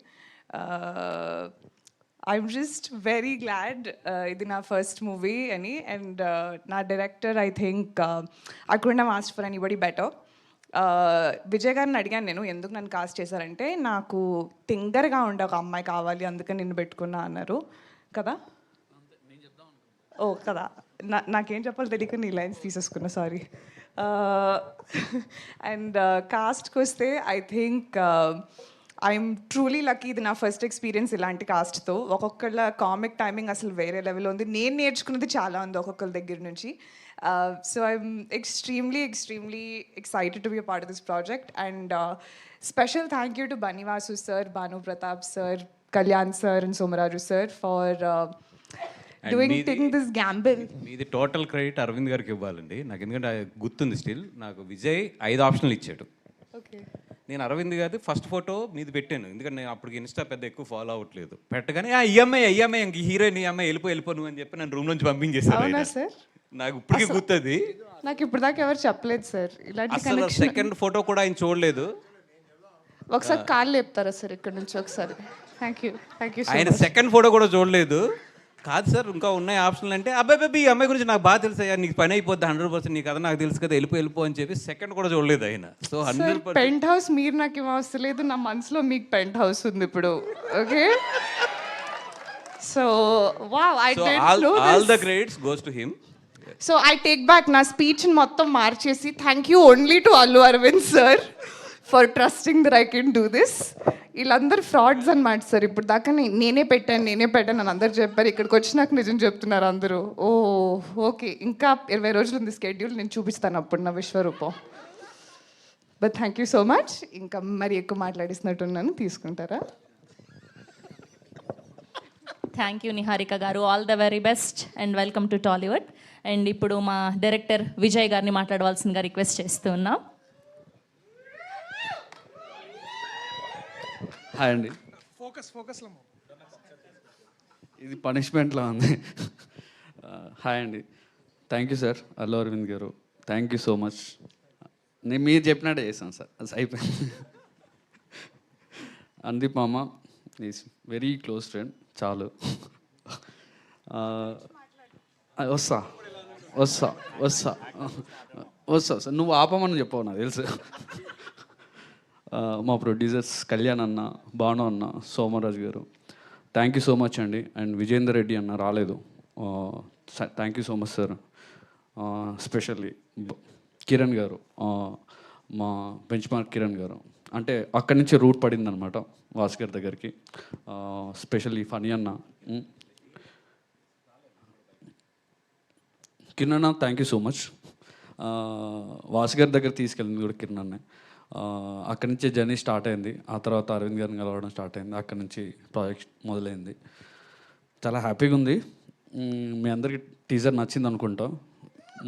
ఐఎమ్ జస్ట్ వెరీ గ్లాడ్ ఇది నా ఫస్ట్ మూవీ అని. అండ్ నా director, I think I couldn't have asked for anybody better. Vijay గారిని అడిగాను నేను ఎందుకు నన్ను కాస్ట్ చేశారంటే నాకు తింగర్గా ఉండే ఒక అమ్మాయి కావాలి అందుకని నిన్ను పెట్టుకున్నా అన్నారు కదా. ఓ కదా, నాకేం చెప్పాలో తెలియక నీ లైన్స్ తీసేసుకున్నా, సారీ. అండ్ కాస్ట్కి వస్తే I think I'm truly lucky. ఇది నా ఫస్ట్ ఎక్స్పీరియన్స్ ఇలాంటి కాస్ట్తో. ఒక్కొక్కళ్ళ కామిక్ టైమింగ్ అసలు వేరే లెవెల్ ఉంది. నేను నేర్చుకున్నది చాలా ఉంది ఒక్కొక్కరి దగ్గర నుంచి. So I'm extremely excited to be a part of this project. And special thank you to Bunny Vas sir, Bhanu Pratap sir, Kalyan sir and Somaraju sir for taking this gamble. మీది టోటల్ క్రెడిట్ అరవింద్ గారికి ఇవ్వాలండి నాకు, ఎందుకంటే గుర్తుంది స్టిల్. నాకు విజయ్ 5 ఆప్షన్లు ఇచ్చాడు. ఓకే, నేను అరవింద్ గారి ఫస్ట్ ఫోటో మీది పెట్టాను, ఎందుకంటే నేను అప్పటికి ఇన్స్టా పెద్ద ఎక్కువ ఫాలో అవ్వట్లేదు. పెట్టగానే ఈ అమ్మాయి ఇంక హీరోయిన్, ఈ అమ్మాయి వెళ్ళిపో నువ్వు అని చెప్పి నన్ను రూమ్ నుంచి పంపించేశారు. అవునా సార్? నాకు ఇప్పటికీ గుర్తుంది. నాకు ఇప్పుడు దాకా ఎవరు చెప్పలేదు సార్ ఇలాంటి అసలు కనెక్షన్. సెకండ్ ఫోటో కూడా ఆయన చూడలేదు. ఒకసారి కాళ్ళు లేపుతారా సార్ ఇక్కడ నుంచి ఒకసారి? థ్యాంక్ యూ సో ఆయన మచ్. సెకండ్ ఫోటో కూడా చూడలేదు. కాదు సార్ ఇంకా ఉన్నాయి ఆప్షన్లు అంటే, అబ్బాయి ఈ అమ్మాయి గురించి నాకు బాగా తెలుసు అయ్యా, నీకు పని అయిపోద్ది 100%, నీకు కదా నాకు తెలుసు కదా, వెళ్ళిపో అని చెప్పి సెకండ్ కూడా చూడలేదు ఆయన. సో 100% పెంట్ హౌస్ మీరు నాకు ఏం అవసరం లేదు, నా మనసులో మీకు పెంట్ హౌస్ ఉంది ఇప్పుడు. Okay, so wow, I did know all the this. Credits goes to him. So I take back నా స్పీచ్ని మొత్తం మార్చేసి thank you only to Allu Aravind sir for trusting that I can do this. వీళ్ళందరూ ఫ్రాడ్స్ అనమాట సార్. ఇప్పుడు దాకా నేనే పెట్టాను అని అందరు చెప్పారు. ఇక్కడికి వచ్చి నాకు నిజం చెప్తున్నారు అందరూ. ఓ ఓకే, ఇంకా 20 రోజులు ఉంది స్కెడ్యూల్, నేను చూపిస్తాను అప్పుడు నా విశ్వరూపం. But thank you so much. ఇంకా మరి ఎక్కువ మాట్లాడిస్తున్నట్టున్నాను, తీసుకుంటారా? Thank you Niharika garu, all the very best and welcome to Tollywood. And ఇప్పుడు మా డైరెక్టర్ విజయ్ గారిని మాట్లాడవలసిందిగా రిక్వెస్ట్ చేస్తూ ఉన్నాం. హాయ్ అండి. ఇది పనిష్మెంట్లా ఉంది. హాయ్ అండి. Thank you sir Allu Aravind గారు, థ్యాంక్ యూ సో మచ్. నేను మీరు చెప్పినట్టే చేశాను సార్, అది అయిపోయింది. అందీప్ మామ ఈజ్ వెరీ క్లోజ్ ఫ్రెండ్, చాలు. వస్తా వస్తా వస్తా వస్తా సార్, నువ్వు ఆపమని చెప్పవు నాకు తెలుసు. మా ప్రొడ్యూసర్స్ కళ్యాణ్ అన్న, భాను అన్న, సోమరాజు గారు, థ్యాంక్ యూ సో మచ్ అండి. అండ్ విజేందర్ రెడ్డి అన్న రాలేదు, thank you so much sir. Specially Kiran గారు, మా బెంచ్ మార్క్ కిరణ్ గారు, అంటే అక్కడి నుంచి రూట్ పడింది అనమాట వాస్కర్ దగ్గరికి. స్పెషల్లీ ఫనీ అన్న, కిరణ్ అన్న థ్యాంక్ యూ సో మచ్. వాస్కర్ దగ్గర తీసుకెళ్ళింది కూడా కిరణ్ అన్నే. అక్కడి నుంచే జర్నీ స్టార్ట్ అయింది. ఆ తర్వాత అరవింద్ గారిని కలవడం స్టార్ట్ అయింది. అక్కడి నుంచి ప్రాజెక్ట్ మొదలైంది. చాలా హ్యాపీగా ఉంది. మీ అందరికీ టీజర్ నచ్చింది అనుకుంటా.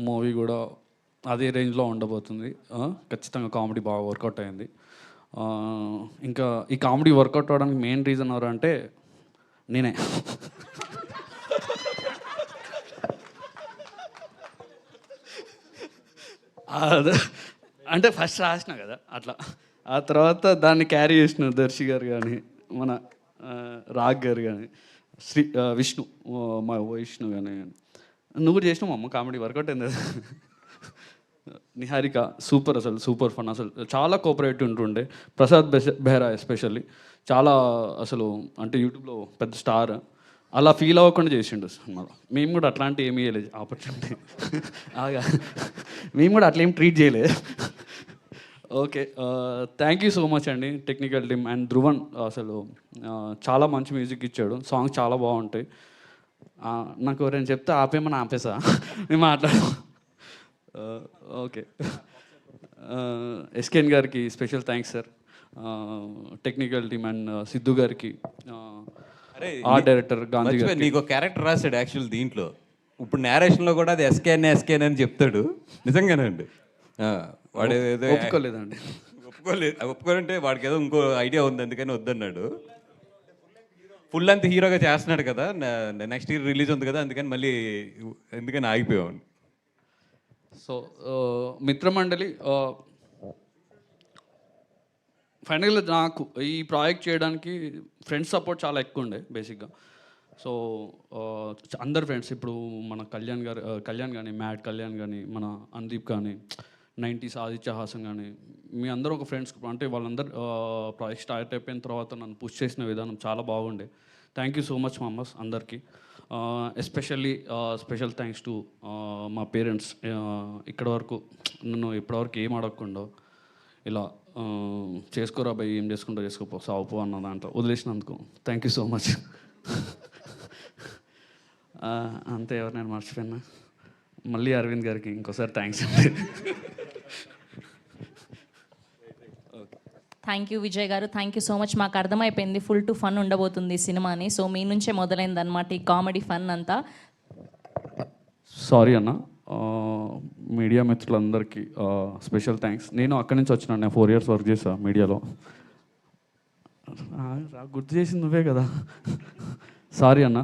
మూవీ కూడా అదే రేంజ్లో ఉండబోతుంది. ఖచ్చితంగా కామెడీ బాగా వర్కౌట్ అయింది. ఇంకా ఈ కామెడీ వర్కౌట్ అవ్వడానికి మెయిన్ రీజన్ ఎవరు అంటే నేనే. అంటే ఫస్ట్ రాసిన కదా అట్లా, ఆ తర్వాత దాన్ని క్యారీ చేసిన దర్శి గారు కానీ, మన రాగ్ గారు కానీ, విష్ణు మా విష్ణు కానీ, నువ్వు కూడా చేసినావు అమ్మ కామెడీ వర్కౌట్ అయింది. నిహారిక సూపర్, అసలు సూపర్ ఫన్, అసలు చాలా కోఆపరేటివ్ ఉంటుండే. ప్రసాద్ బెహ్రా ఎస్పెషల్లీ చాలా అసలు అంటే యూట్యూబ్లో పెద్ద స్టార్, అలా ఫీల్ అవ్వకుండా చేసిండు సినిమాలో. మేము కూడా అట్లాంటి ఏమీ చేయలేదు ఆపర్చునిటీ, మేము కూడా అట్లా ఏం ట్రీట్ చేయలేదు. Okay, thank you so much అండి టెక్నికల్ టీమ్ అండ్ ధ్రువన్. అసలు చాలా మంచి మ్యూజిక్ ఇచ్చాడు, సాంగ్స్ చాలా బాగుంటాయి. నాకు ఎవరైనా చెప్తే ఆపేమని ఆపేసా, నేను మాట్లాడు. ఓకే, ఎస్కేఎన్ గారికి special thanks sir, technical team and Siddhu గారికి, ఆర్ట్ డైరెక్టర్ గాంధీ గారు. నీకు క్యారెక్టర్ రాశాడు యాక్చువల్ దీంట్లో. ఇప్పుడు నేరేషన్లో కూడా అది ఎస్కేఎన్ అని చెప్తాడు. నిజంగానండి, వాడు ఏదో ఒప్పుకోలేదండి. ఒప్పుకోలంటే వాడికి ఏదో ఇంకో ఐడియా ఉంది అందుకని వద్దన్నాడు. ఫుల్ అంత హీరోగా చేస్తున్నాడు కదా, నెక్స్ట్ ఇయర్ రిలీజ్ ఉంది కదా, అందుకని మళ్ళీ ఎందుకని ఆగిపోయాడు. సో మిత్రమండలి, ఫైనల్గా నాకు ఈ ప్రాజెక్ట్ చేయడానికి ఫ్రెండ్స్ సపోర్ట్ చాలా ఎక్కువ ఉండే బేసిక్గా. సో అందరు ఫ్రెండ్స్, ఇప్పుడు మన కళ్యాణ్ కానీ, మ్యాట్ కళ్యాణ్ కానీ, మన అందీప్ కానీ, 90s ఆదిత్య హాసన్ కానీ మీ అందరూ ఒక ఫ్రెండ్స్ అంటే వాళ్ళందరూ ప్రాజెక్ట్ స్టార్ట్ అయిపోయిన తర్వాత నన్ను పుష్ చేసిన విధానం చాలా బాగుండే. థ్యాంక్ యూ సో మచ్ మామస్ అందరికీ. ఎస్పెషల్లీ స్పెషల్ థ్యాంక్స్ టు మా పేరెంట్స్. ఇక్కడ వరకు నన్ను ఇప్పటివరకు ఏం అడగకుండా ఇలా చేసుకోరా భయ్, ఏం చేసుకుంటా చేసుకోపో, సావుపో అన్న దాంట్లో వదిలేసినందుకు థ్యాంక్ యూ సో మచ్. అంతే, ఎవరు నేను మర్చిపోయినా. మళ్ళీ అరవింద్ గారికి ఇంకోసారి థ్యాంక్స్ అండి. థ్యాంక్ యూ విజయ్ గారు, థ్యాంక్ యూ సో మచ్. మాకు అర్థమైపోయింది ఫుల్ టు ఫన్ ఉండబోతుంది ఈ సినిమాని. సో మీ నుంచే మొదలైంది అనమాట ఈ కామెడీ ఫన్ అంతా. సారీ అన్న, మీడియా మిత్రులందరికీ స్పెషల్ థ్యాంక్స్. నేను అక్కడి నుంచి వచ్చినాను, నేను 4 years వర్క్ చేశాను మీడియాలో. గుర్తు చేసింది నువ్వే కదా. సారీ అన్న,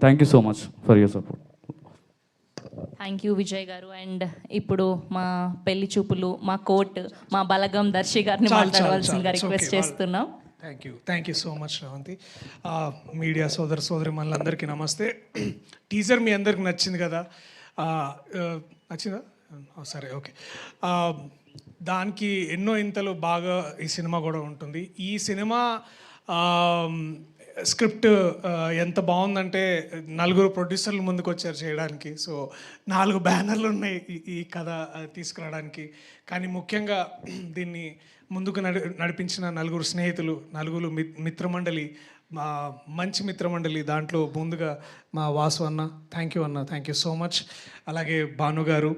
thank you so much for your support. Thank you Vijay గారు. అండ్ ఇప్పుడు మా పెళ్లి చూపులు, మా కోర్ట్, మా బలగం దర్శి గారిని మాట్లాడవలసిందిగా రిక్వెస్ట్ చేస్తున్నాం. Thank you so much Sravanthi. Media సోదరి మనందరికీ నమస్తే. టీజర్ మీ అందరికి నచ్చింది కదా? నచ్చిందా? సరే, ఓకే. దానికి ఎన్నో ఇంతలు బాగా ఈ సినిమా కూడా ఉంటుంది. ఈ సినిమా స్క్రిప్ట్ ఎంత బాగుందంటే 4 ప్రొడ్యూసర్లు ముందుకు వచ్చారు చేయడానికి. సో 4 బ్యానర్లు ఉన్నాయి ఈ కథ తీసుకురావడానికి. కానీ ముఖ్యంగా దీన్ని ముందుకు నడిపించిన 4 స్నేహితులు, 4 మిత్రమండలి, మా మంచి మిత్రమండలి. దాంట్లో ముందుగా మా వాసు అన్న, థ్యాంక్ యూ అన్న, థ్యాంక్ యూ సో మచ్. అలాగే భాను గారు,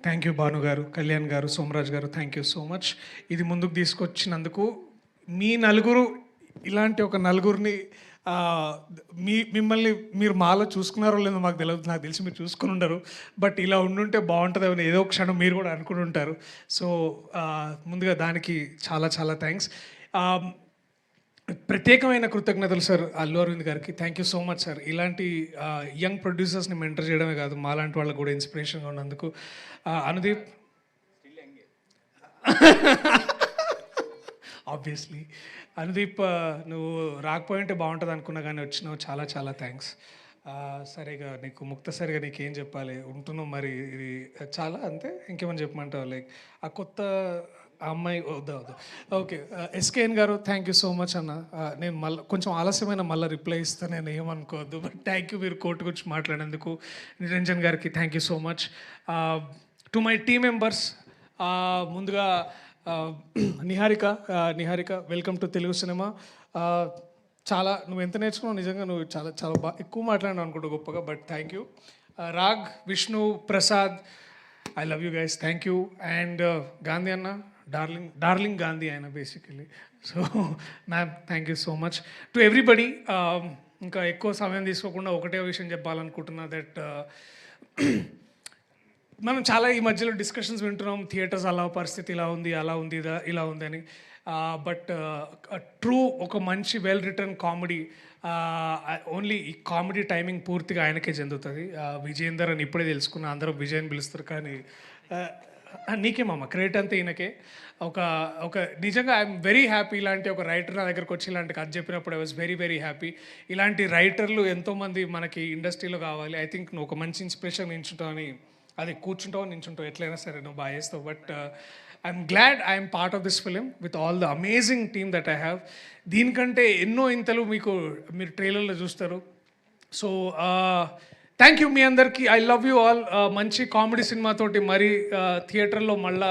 థ్యాంక్ యూ భాను గారు. కళ్యాణ్ గారు, సోమరాజ్ గారు, థ్యాంక్ యూ సో మచ్. ఇది ముందుకు తీసుకొచ్చినందుకు. మీ 4 ఇలాంటి ఒక 4 మిమ్మల్ని మీరు మాలో చూసుకున్నారో లేదో మాకు తెలియదు, నాకు తెలిసి మీరు చూసుకుని ఉండరు. బట్ ఇలా ఉండుంటే బాగుంటుంది అని ఏదో ఒక క్షణం మీరు కూడా అనుకుని ఉంటారు. సో ముందుగా దానికి చాలా చాలా థ్యాంక్స్. ప్రత్యేకమైన కృతజ్ఞతలు సార్ అల్లు అరవింద్ గారికి. Thank you so much sir. ఇలాంటి యంగ్ ప్రొడ్యూసర్స్ని మెంటర్ చేయడమే కాదు, మాలాంటి వాళ్ళకు కూడా ఇన్స్పిరేషన్గా ఉన్నందుకు. అనుదీప్ ఆబ్వియస్లీ. అనుదీప్, నువ్వు రాకపోయింటే బాగుంటుంది అనుకున్నా కానీ వచ్చినావు, చాలా చాలా థ్యాంక్స్. సరిగా నీకు ముక్తసరిగా నీకేం చెప్పాలి, ఉంటున్నావు మరి. ఇది చాలా అంతే, ఇంకేమని చెప్పమంటావు? లైక్ ఆ కొత్త అమ్మాయి వద్దా? Okay. SKN garu, thank you so much అన్న. నేను కొంచెం ఆలస్యమైన మళ్ళీ రిప్లై ఇస్తాను, నేను ఏమనుకోవద్దు. బట్ థ్యాంక్ యూ మీరు కోర్టు గురించి మాట్లాడేందుకు. నిరంజన్ గారికి thank you so much. To my team members, ముందుగా Niharika, welcome to Telugu cinema. చాలా నువ్వు ఎంత నేర్చుకున్నావు నిజంగా, నువ్వు చాలా చాలా బాగా ఎక్కువ మాట్లాడినావు అనుకుంటా గొప్పగా. But thank you. Rag, Vishnu, Prasad, I love you guys, thank you. And Gandhi అన్న, డార్లింగ్ గాంధీ ఆయన basically. So ma'am, thank you so much to everybody. ఇంకా ఎక్కువ సమయం తీసుకోకుండా ఒకటే విషయం చెప్పాలనుకుంటున్నా, దట్ మనం చాలా ఈ మధ్యలో డిస్కషన్స్ వింటున్నాం, థియేటర్స్ అలా పరిస్థితి ఇలా ఉంది, అలా ఉంది, ఇలా ఉంది అని. బట్ ట్రూ ఒక మంచి వెల్ రిటర్న్ కామెడీ, ఓన్లీ ఈ కామెడీ టైమింగ్ పూర్తిగా ఆయనకే చెందుతుంది. విజయేందర్ అని ఇప్పుడే తెలుసుకున్నా, అందరూ విజయ్ అని పిలుస్తారు, కానీ నీకేమమ్మ క్రెడిట్ అంతా ఈయనకే. ఒక నిజంగా ఐఎమ్ వెరీ హ్యాపీ. ఇలాంటి ఒక రైటర్ నా దగ్గరకు వచ్చి ఇలాంటి కథ చెప్పినప్పుడు I was very very happy. ఇలాంటి రైటర్లు ఎంతోమంది మనకి ఇండస్ట్రీలో కావాలి. ఐ థింక్ నువ్వు ఒక మంచి ఇన్స్పిరేషన్ నించుంటావు అని, అది కూర్చుంటావు నించుంటావు ఎట్లయినా సరే నువ్వు బాగా చేస్తావు. But I'm glad I'm part of this film with all the amazing team that I have. దీనికంటే ఎన్నో ఇంతలు మీరు ట్రైలర్లో చూస్తారు. సో థ్యాంక్ యూ మీ అందరికీ. I love you all. మంచి కామెడీ సినిమాతోటి మరి థియేటర్లో మళ్ళా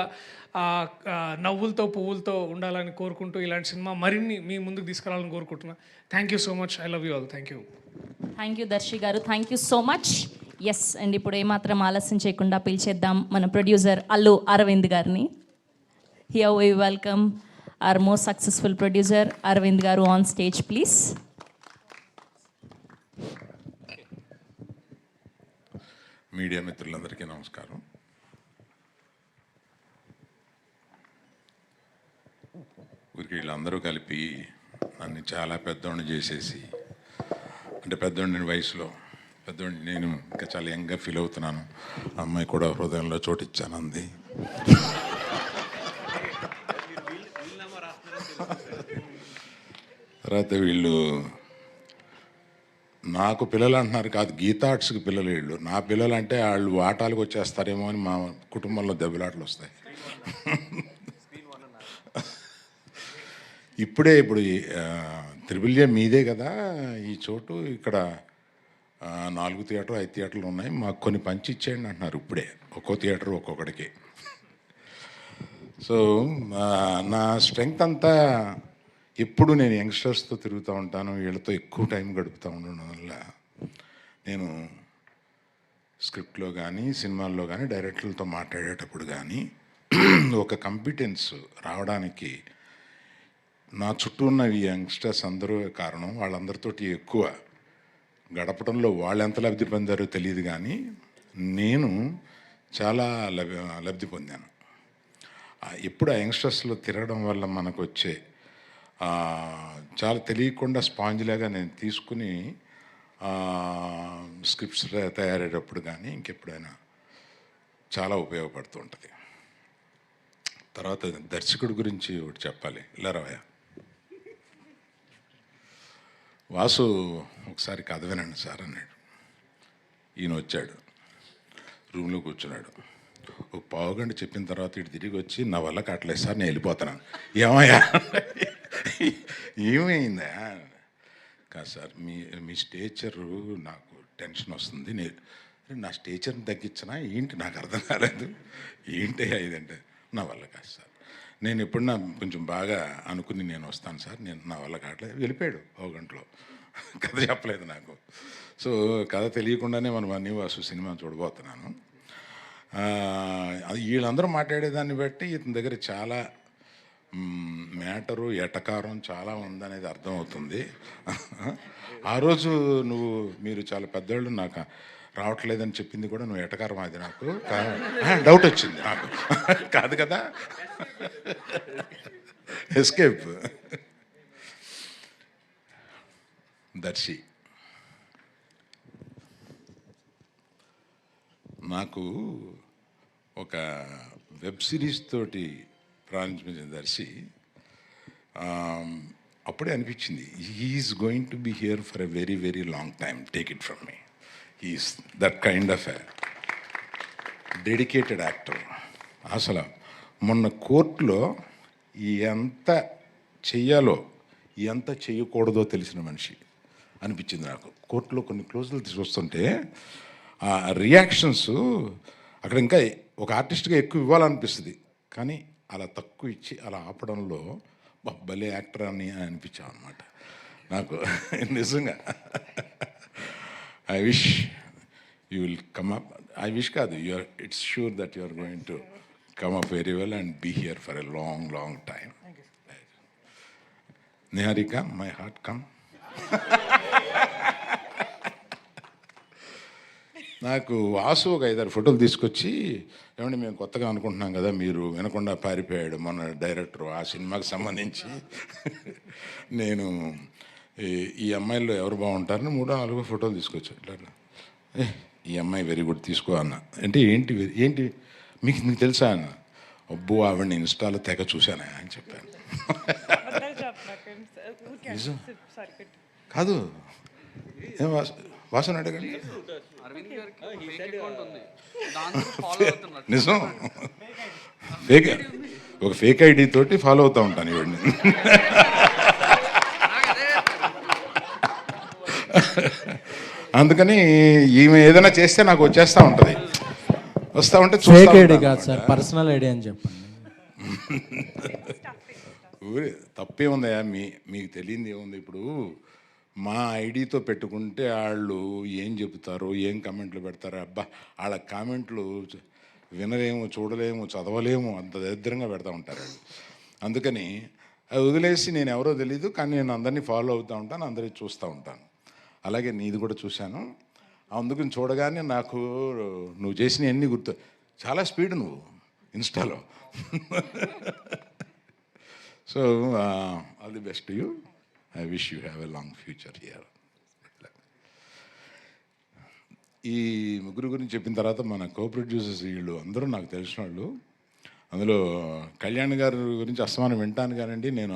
నవ్వులతో పువ్వులతో ఉండాలని కోరుకుంటూ, ఇలాంటి సినిమా మరిన్ని మీ ముందుకు తీసుకురావాలని కోరుకుంటున్నా. Thank you so much. I love you all. Thank you. Thank you Darshi garu, thank you so much. Yes, and ఇప్పుడు ఏమాత్రం ఆలస్యం చేయకుండా పిలిచేద్దాం మన ప్రొడ్యూసర్ అల్లు అరవింద్ గారిని. Here we welcome our most successful producer Aravind గారు ఆన్ స్టేజ్ ప్లీజ్. మీడియా మిత్రులందరికీ నమస్కారం. ఊరికి వీళ్ళందరూ కలిపి నన్ను చాలా పెద్దోడిని చేసేసి, అంటే పెద్దోడిని వయసులో పెద్దోడిని, నేను ఇంకా చాలా యంగ్గా ఫీల్ అవుతున్నాను. అమ్మాయి కూడా హృదయంలో చోటిచ్చాను అంది. తర్వాత వీళ్ళు నాకు పిల్లలు అంటున్నారు కాదు, గీతా ఆర్ట్స్కి పిల్లలు వీళ్ళు. నా పిల్లలు అంటే వాళ్ళు ఆటాలకు వచ్చేస్తారేమో అని మా కుటుంబంలో దెబ్బలాటలు వస్తాయి. ఇప్పుడు త్రిబుల్ఏ మీదే కదా ఈ చోటు, ఇక్కడ 4 థియేటర్ 5 థియేటర్లు ఉన్నాయి, మాకు కొన్ని పంచి ఇచ్చేయండి అంటున్నారు ఇప్పుడే, ఒక్కో థియేటర్ ఒక్కొక్కడికి. సో నా స్ట్రెంగ్త్ అంతా ఎప్పుడు నేను యంగ్స్టర్స్తో తిరుగుతూ ఉంటాను, వీళ్ళతో ఎక్కువ టైం గడుపుతూ ఉండడం వల్ల నేను స్క్రిప్ట్లో కానీ సినిమాల్లో కానీ డైరెక్టర్లతో మాట్లాడేటప్పుడు కానీ ఒక కాంపిటెన్స్ రావడానికి నా చుట్టూ ఉన్న ఈ యంగ్స్టర్స్ అందరూ కారణం. వాళ్ళందరితోటి ఎక్కువ గడపడంలో వాళ్ళు ఎంత లబ్ధి పొందారో తెలియదు, కానీ నేను చాలా లబ్ధి పొందాను. ఎప్పుడు ఆ యంగ్స్టర్స్లో తిరగడం వల్ల మనకు వచ్చే చాలా తెలియకుండా స్పాంజ్లాగా నేను తీసుకుని స్క్రిప్ట్స్ తయారయ్యేటప్పుడు కానీ ఇంకెప్పుడైనా చాలా ఉపయోగపడుతూ ఉంటుంది. తర్వాత దర్శకుడి గురించి ఒకటి చెప్పాలి. ఇలా రావయ్య వాసు, ఒకసారి కథ వినండి సార్ అన్నాడు. ఈయన వచ్చాడు, రూమ్లో కూర్చున్నాడు. ఒక పావుగంట చెప్పిన తర్వాత ఇటు తిరిగి వచ్చి, నా వల్ల కావట్లేదు సార్, నేను వెళ్ళిపోతున్నాను. ఏమయ్యా ఏమైందా? కాదు సార్, మీ స్టేచరు నాకు టెన్షన్ వస్తుంది, నా స్టేచర్ని తగ్గించనా ఏంటి, నాకు అర్థం కాలేదు. ఏంటి ఇదంటే, నా వల్ల కాదు సార్, నేను ఎప్పుడన్నా కొంచెం బాగా అనుకుని నేను వస్తాను సార్, నేను నా వల్ల కావట్లేదు. వెళ్ళిపోయాడు ఒక గంటలో, కథ చెప్పలేదు నాకు. సో కథ తెలియకుండానే మనం అన్నీ వాసు సినిమా చూడబోతున్నాను. వీళ్ళందరూ మాట్లాడేదాన్ని బట్టి ఇతని దగ్గర చాలా మ్యాటరు ఎటకారం చాలా ఉందనేది అర్థమవుతుంది. ఆ రోజు మీరు చాలా పెద్దవాళ్ళు, నాకు రావట్లేదని చెప్పింది కూడా నువ్వు ఎటకారం, అది నాకు డౌట్ వచ్చింది నాకు. కాదు కదా, ఎస్కేప్. దర్శి నాకు ఒక వెబ్ సిరీస్ తోటి ప్రారంభించిన దర్శి అప్పుడే అనిపించింది, he's going to be here for a very very long time, take it from me. He's that kind of a dedicated actor. అసలు మొన్న కోర్టులో ఎంత చెయ్యాలో ఎంత చేయకూడదో తెలిసిన మనిషి అనిపించింది నాకు. కోర్టులో కొన్ని క్లోజులు తీసుకొస్తుంటే ఆ రియాక్షన్స్ అక్కడ ఇంకా ఒక ఆర్టిస్ట్గా ఎక్కువ ఇవ్వాలనిపిస్తుంది, కానీ అలా తక్కువ ఇచ్చి అలా ఆపడంలో భలే యాక్టర్ అని అనిపించాం అనమాట నాకు నిజంగా. I wish you will come up. I wish కాదు, it's sure that you are going to come up very well and be here for a long long time. Niharika, my heart come. నాకు వాసు ఒక 5-6 ఫోటోలు తీసుకొచ్చి, ఏమంటే మేము కొత్తగా అనుకుంటున్నాం కదా, మీరు వినకుండా పారిపోయాడు మన డైరెక్టర్ ఆ సినిమాకి సంబంధించి, నేను ఈ అమ్మాయిల్లో ఎవరు బాగుంటారని 3-4 ఫోటోలు తీసుకొచ్చాడు. ఇట్లా ఈ అమ్మాయి వెరీ గుడ్ తీసుకో అన్న. అంటే ఏంటి మీకు తెలుసా అన్న. అబ్బో ఆవిడని ఇన్స్టాలో తెగ చూశానా అని చెప్పాను. కాదు, ఏం వాసన అడగండి. నిజం, ఫేక్, ఒక ఫేక్ ఐడి తోటి ఫాలో అవుతూ ఉంటాను ఇవన్నీ. అందుకని ఈమె ఏదైనా చేస్తే నాకు వచ్చేస్తూ ఉంటుంది, వస్తూ ఉంటే ఫేక్ ఐడి కాదు సార్, పర్సనల్ ఐడి అని చెప్పండి. తప్పే ఉందయా, మీకు తెలియంది ఏముంది. ఇప్పుడు మా ఐడితో పెట్టుకుంటే వాళ్ళు ఏం చెబుతారో, ఏం కామెంట్లు పెడతారో, అబ్బా వాళ్ళ కామెంట్లు వినలేము, చూడలేము, చదవలేము, అంత దరిద్రంగా పెడతా ఉంటారు వాళ్ళు. అందుకని అది వదిలేసి, నేను ఎవరో తెలీదు కానీ నేను అందరినీ ఫాలో అవుతూ ఉంటాను, అందరినీ చూస్తూ ఉంటాను. అలాగే నీది కూడా చూశాను. అందుకని చూడగానే నాకు నువ్వు చేసిన అన్నీ గుర్తు. చాలా స్పీడ్ నువ్వు ఇన్స్టాలో. So all the best you. I wish you have a long future here. ఈ ముగ్గురు గురించి చెప్పిన తర్వాత మన కో ప్రొడ్యూసర్స్ వీళ్ళు అందరూ నాకు తెలిసిన వాళ్ళు. అందులో కళ్యాణ్ గారి గురించి అస్తమానం వింటాను కానండి, నేను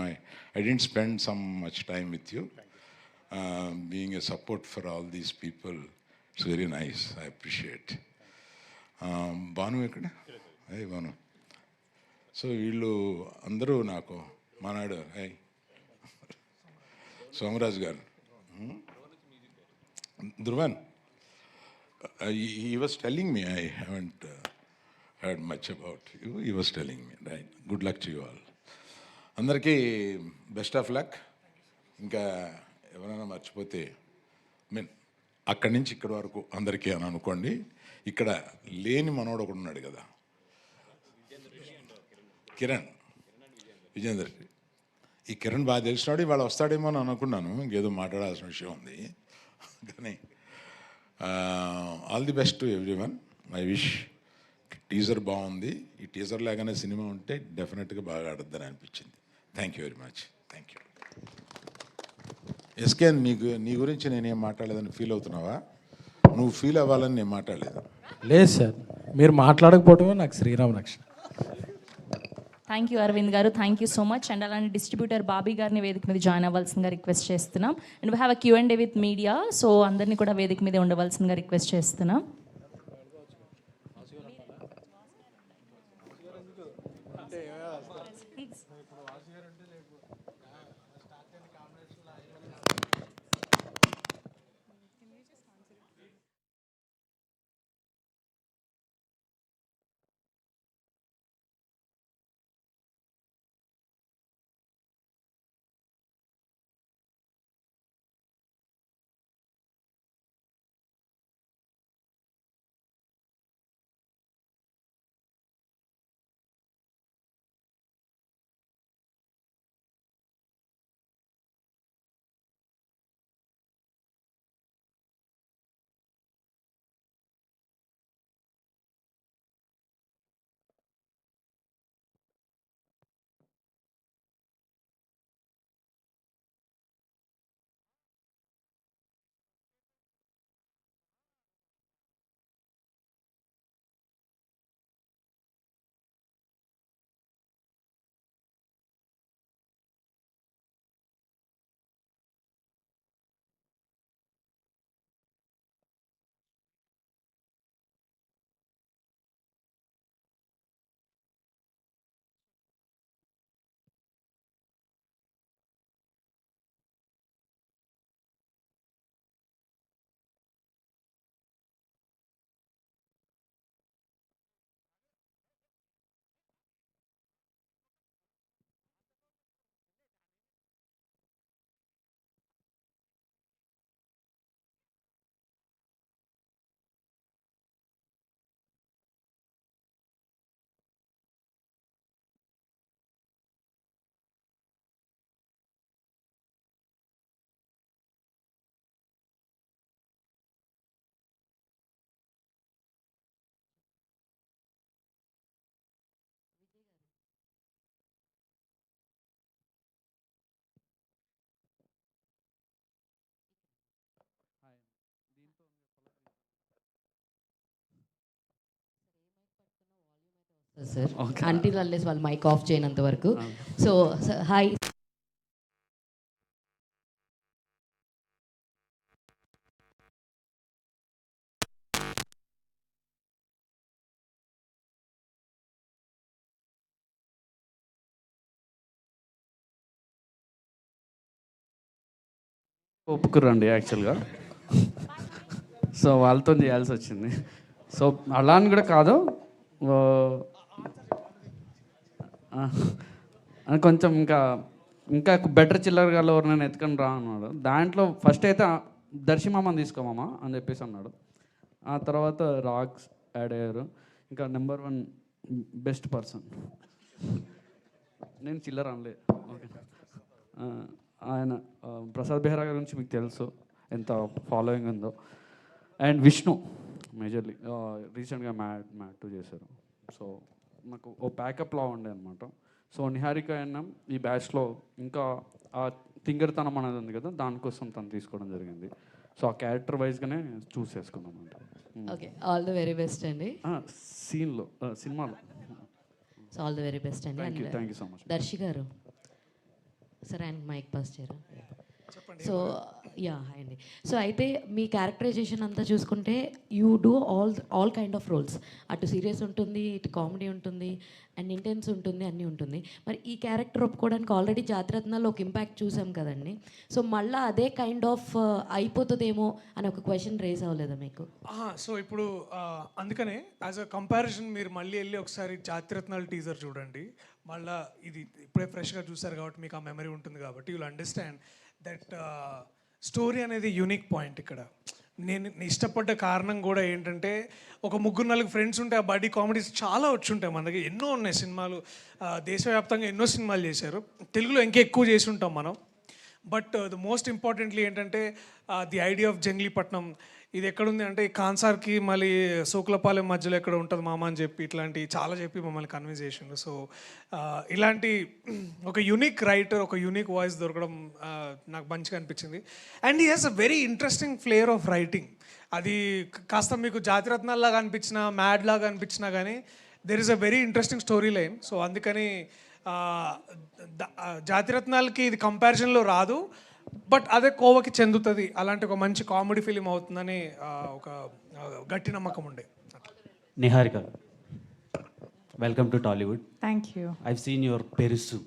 I didn't spend some much time with you. being a support for all these people. It's very nice. I appreciate. Banu ekkada? Hey Banu. So వీళ్ళు అందరూ నాకు మానాడు హై సోమరాజు గారు Dhruvan he was telling me, I haven't heard much about you. He was telling me, right? Good luck to you all. అందరికీ బెస్ట్ ఆఫ్ లక్. ఇంకా ఎవరైనా మర్చిపోతే మీన్ అక్కడి నుంచి ఇక్కడి వరకు అందరికీ అని అనుకోండి. ఇక్కడ లేని మనోడు ఒకడు ఉన్నాడు కదా, కిరణ్ విజేందర్. ఈ కిరణ్ బాగా తెలిసినాడు, ఇవాళ వస్తాడేమో అని అనుకున్నాను. ఇంకేదో మాట్లాడాల్సిన విషయం ఉంది కానీ all the best to everyone. I wish. Teaser బాగుంది. ఈ టీజర్ లాగానే సినిమా ఉంటే డెఫినెట్గా బాగా ఆడద్దని అనిపించింది. Thank you very much. Thank you. SK, నీ గురించి నేనేం మాట్లాడలేదని ఫీల్ అవుతున్నావా? నువ్వు ఫీల్ అవ్వాలని నేను మాట్లాడలేదు. లేదు సార్, మీరు మాట్లాడకపోవడమే నాకు శ్రీరామ రక్షణ. థ్యాంక్ యూ అరవింద్ గారు, thank you so much. And అలానే డిస్ట్రిబ్యూటర్ బాబీ గారిని వేదిక మీద జాయిన్ అవ్వాల్సిందిగా రిక్వెస్ట్ చేస్తున్నాం. And we have a Q&A with media, so అందరినీ కూడా వేదిక మీద ఉండవలసిందిగా రిక్వెస్ట్ చేస్తున్నాం. సార్ అంటిల్ అన్లెస్ వాళ్ళు మైక్ ఆఫ్ చేయనంత వరకు. So hi. ఒప్పుకురండి యాక్చువల్గా. సో వాళ్ళతో చేయాల్సి వచ్చింది. సో అలా అని కూడా కాదు, కొంచెం ఇంకా బెటర్ చిల్లర్ గారు ఎవరినైనా ఎత్తుకొని రా అన్నాడు. దాంట్లో ఫస్ట్ అయితే దర్శిమామని తీసుకోమామా అని చెప్పేసి అన్నాడు. ఆ తర్వాత రాక్స్ యాడ్ అయ్యారు. ఇంకా నెంబర్ 1 బెస్ట్ పర్సన్ నేను చిల్లర్ అనలే. ఓకే, ఆయన ప్రసాద్ బెహ్రా గురించి మీకు తెలుసు ఎంత ఫాలోయింగ్ ఉందో. అండ్ విష్ణు మేజర్లీ రీసెంట్గా మ్యాట్ 2 చేశారు. సో నాకు ఓ ప్యాకప్లా ఉండే అనమాట. సో నిహారిక అన్నం ఈ బ్యాచ్లో ఇంకా ఆ తింగర్తనం అనేది ఉంది కదా, దానికోసం తను తీసుకోవడం జరిగింది. సో ఆ క్యారెక్టర్ వైజ్గానే చూస్ చేసుకున్నాం అంట. Okay, all the very best అండి. సీన్లో సినిమాలో. So all the very best అండి. Thank you so much. Darshi garu, సరే ఆయన మైక్ పాస్ చేయరా. సో యా హాయ్ అండి. సో అయితే మీ క్యారెక్టరైజేషన్ అంతా చూసుకుంటే you do all kind of roles. అటు సీరియస్ ఉంటుంది, ఇటు కామెడీ ఉంటుంది, అండ్ ఇంటెన్స్ ఉంటుంది, అన్నీ ఉంటుంది. మరి ఈ క్యారెక్టర్ ఒప్పుకోవడానికి ఆల్రెడీ జాతిరత్నాల్లో ఒక ఇంపాక్ట్ చూసాం కదండి. సో మళ్ళీ అదే కైండ్ ఆఫ్ అయిపోతుందేమో అని ఒక క్వశ్చన్ రేజ్ అవ్వలేదా మీకు? సో ఇప్పుడు అందుకనే యాజ్ అ కంపారిజన్ మీరు మళ్ళీ వెళ్ళి ఒకసారి జాతిరత్నాలు టీజర్ చూడండి. మళ్ళీ ఇది ఇప్పుడే ఫ్రెష్గా చూసారు కాబట్టి మీకు ఆ మెమరీ ఉంటుంది కాబట్టి యుల్ అండర్స్టాండ్ దట్ స్టోరీ అనేది యూనిక్ పాయింట్ ఇక్కడ. నేను ఇష్టపడ్డ కారణం కూడా ఏంటంటే ఒక 3-4 ఫ్రెండ్స్ ఉంటే ఆ బడ్డీ కామెడీస్ చాలా వచ్చి ఉంటాయి మన దగ్గర. ఎన్నో ఉన్నాయి సినిమాలు, దేశవ్యాప్తంగా ఎన్నో సినిమాలు చేశారు, తెలుగులో ఇంకా ఎక్కువ చేసి ఉంటాం మనం. బట్ ద మోస్ట్ ఇంపార్టెంట్లీ ఏంటంటే ది ఐడియా ఆఫ్ జంగ్లీపట్నం ఇది ఎక్కడుంది అంటే కాన్సార్కి మళ్ళీ సోకులపాలెం మధ్యలో ఎక్కడ ఉంటుంది మామ అని చెప్పి ఇట్లాంటి చాలా చెప్పి మమ్మల్ని కన్విన్స్ చేసిండు. సో ఇలాంటి ఒక యూనిక్ రైటర్, ఒక యూనిక్ వాయిస్ దొరకడం నాకు మంచిగా అనిపించింది. And he has a very interesting flavour of writing. అది కాస్త మీకు జాతిరత్నాల్లాగా అనిపించినా, మ్యాడ్ లాగా అనిపించినా కానీ there is a very interesting story line. So అందుకని జాతిరత్నాలకి ఇది కంపారిజన్లో రాదు, బట్ అదే కోవకి చెందుతుంది. అలాంటి ఒక మంచి కామెడీ ఫిలిం అవుతుందని ఒక గట్టి నమ్మకం ఉండే. Niharika, welcome to Tollywood. Thank you. I've seen your Perusu,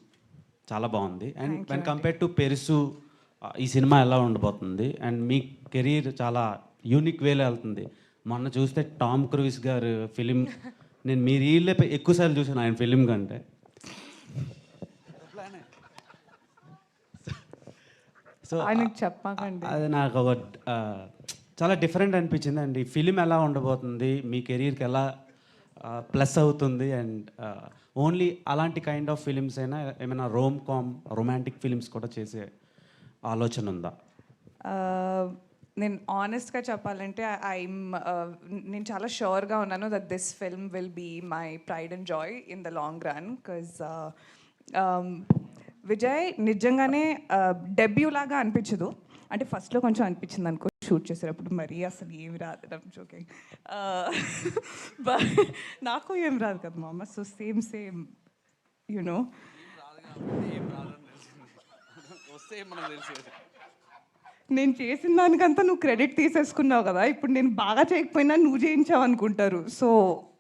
చాలా బాగుంది. And when compare to Perusu ఈ సినిమా ఎలా ఉండబోతుంది? అండ్ మీ కెరీర్ చాలా యూనిక్ వేలో వెళ్తుంది. మొన్న చూస్తే టామ్ క్రూజ్ గారు ఫిలిం, నేను మీ రీల్లే ఎక్కువసార్లు చూసాను ఆయన ఫిలిం కంటే. సో అది నాకు ఒక చాలా డిఫరెంట్ అనిపించింది. అండ్ ఈ ఫిలిం ఎలా ఉండబోతుంది, మీ కెరీర్కి ఎలా ప్లస్ అవుతుంది? అండ్ ఓన్లీ అలాంటి కైండ్ ఆఫ్ ఫిలిమ్స్ అయినా ఏమైనా రొమాంటిక్ ఫిలిమ్స్ కూడా చేసే ఆలోచన ఉందా? నేను ఆనెస్ట్గా చెప్పాలంటే నేను చాలా షూర్గా ఉన్నాను that this film will be my pride and joy in the long run. Because Vijay నిజంగానే డెబ్యూ లాగా అనిపించదు. అంటే ఫస్ట్లో కొంచెం అనిపించింది అనుకో షూట్ చేసేటప్పుడు, మరీ అసలు ఏమి రాదు జోకింగ్, బట్ నాకు ఏం రాదు కదా మామ. సో సేమ్ యునో నేను చేసిన దానికంతా నువ్వు క్రెడిట్ తీసేసుకున్నావు కదా. ఇప్పుడు నేను బాగా చేయకపోయినా నువ్వు చేయించావు అనుకుంటారు. సో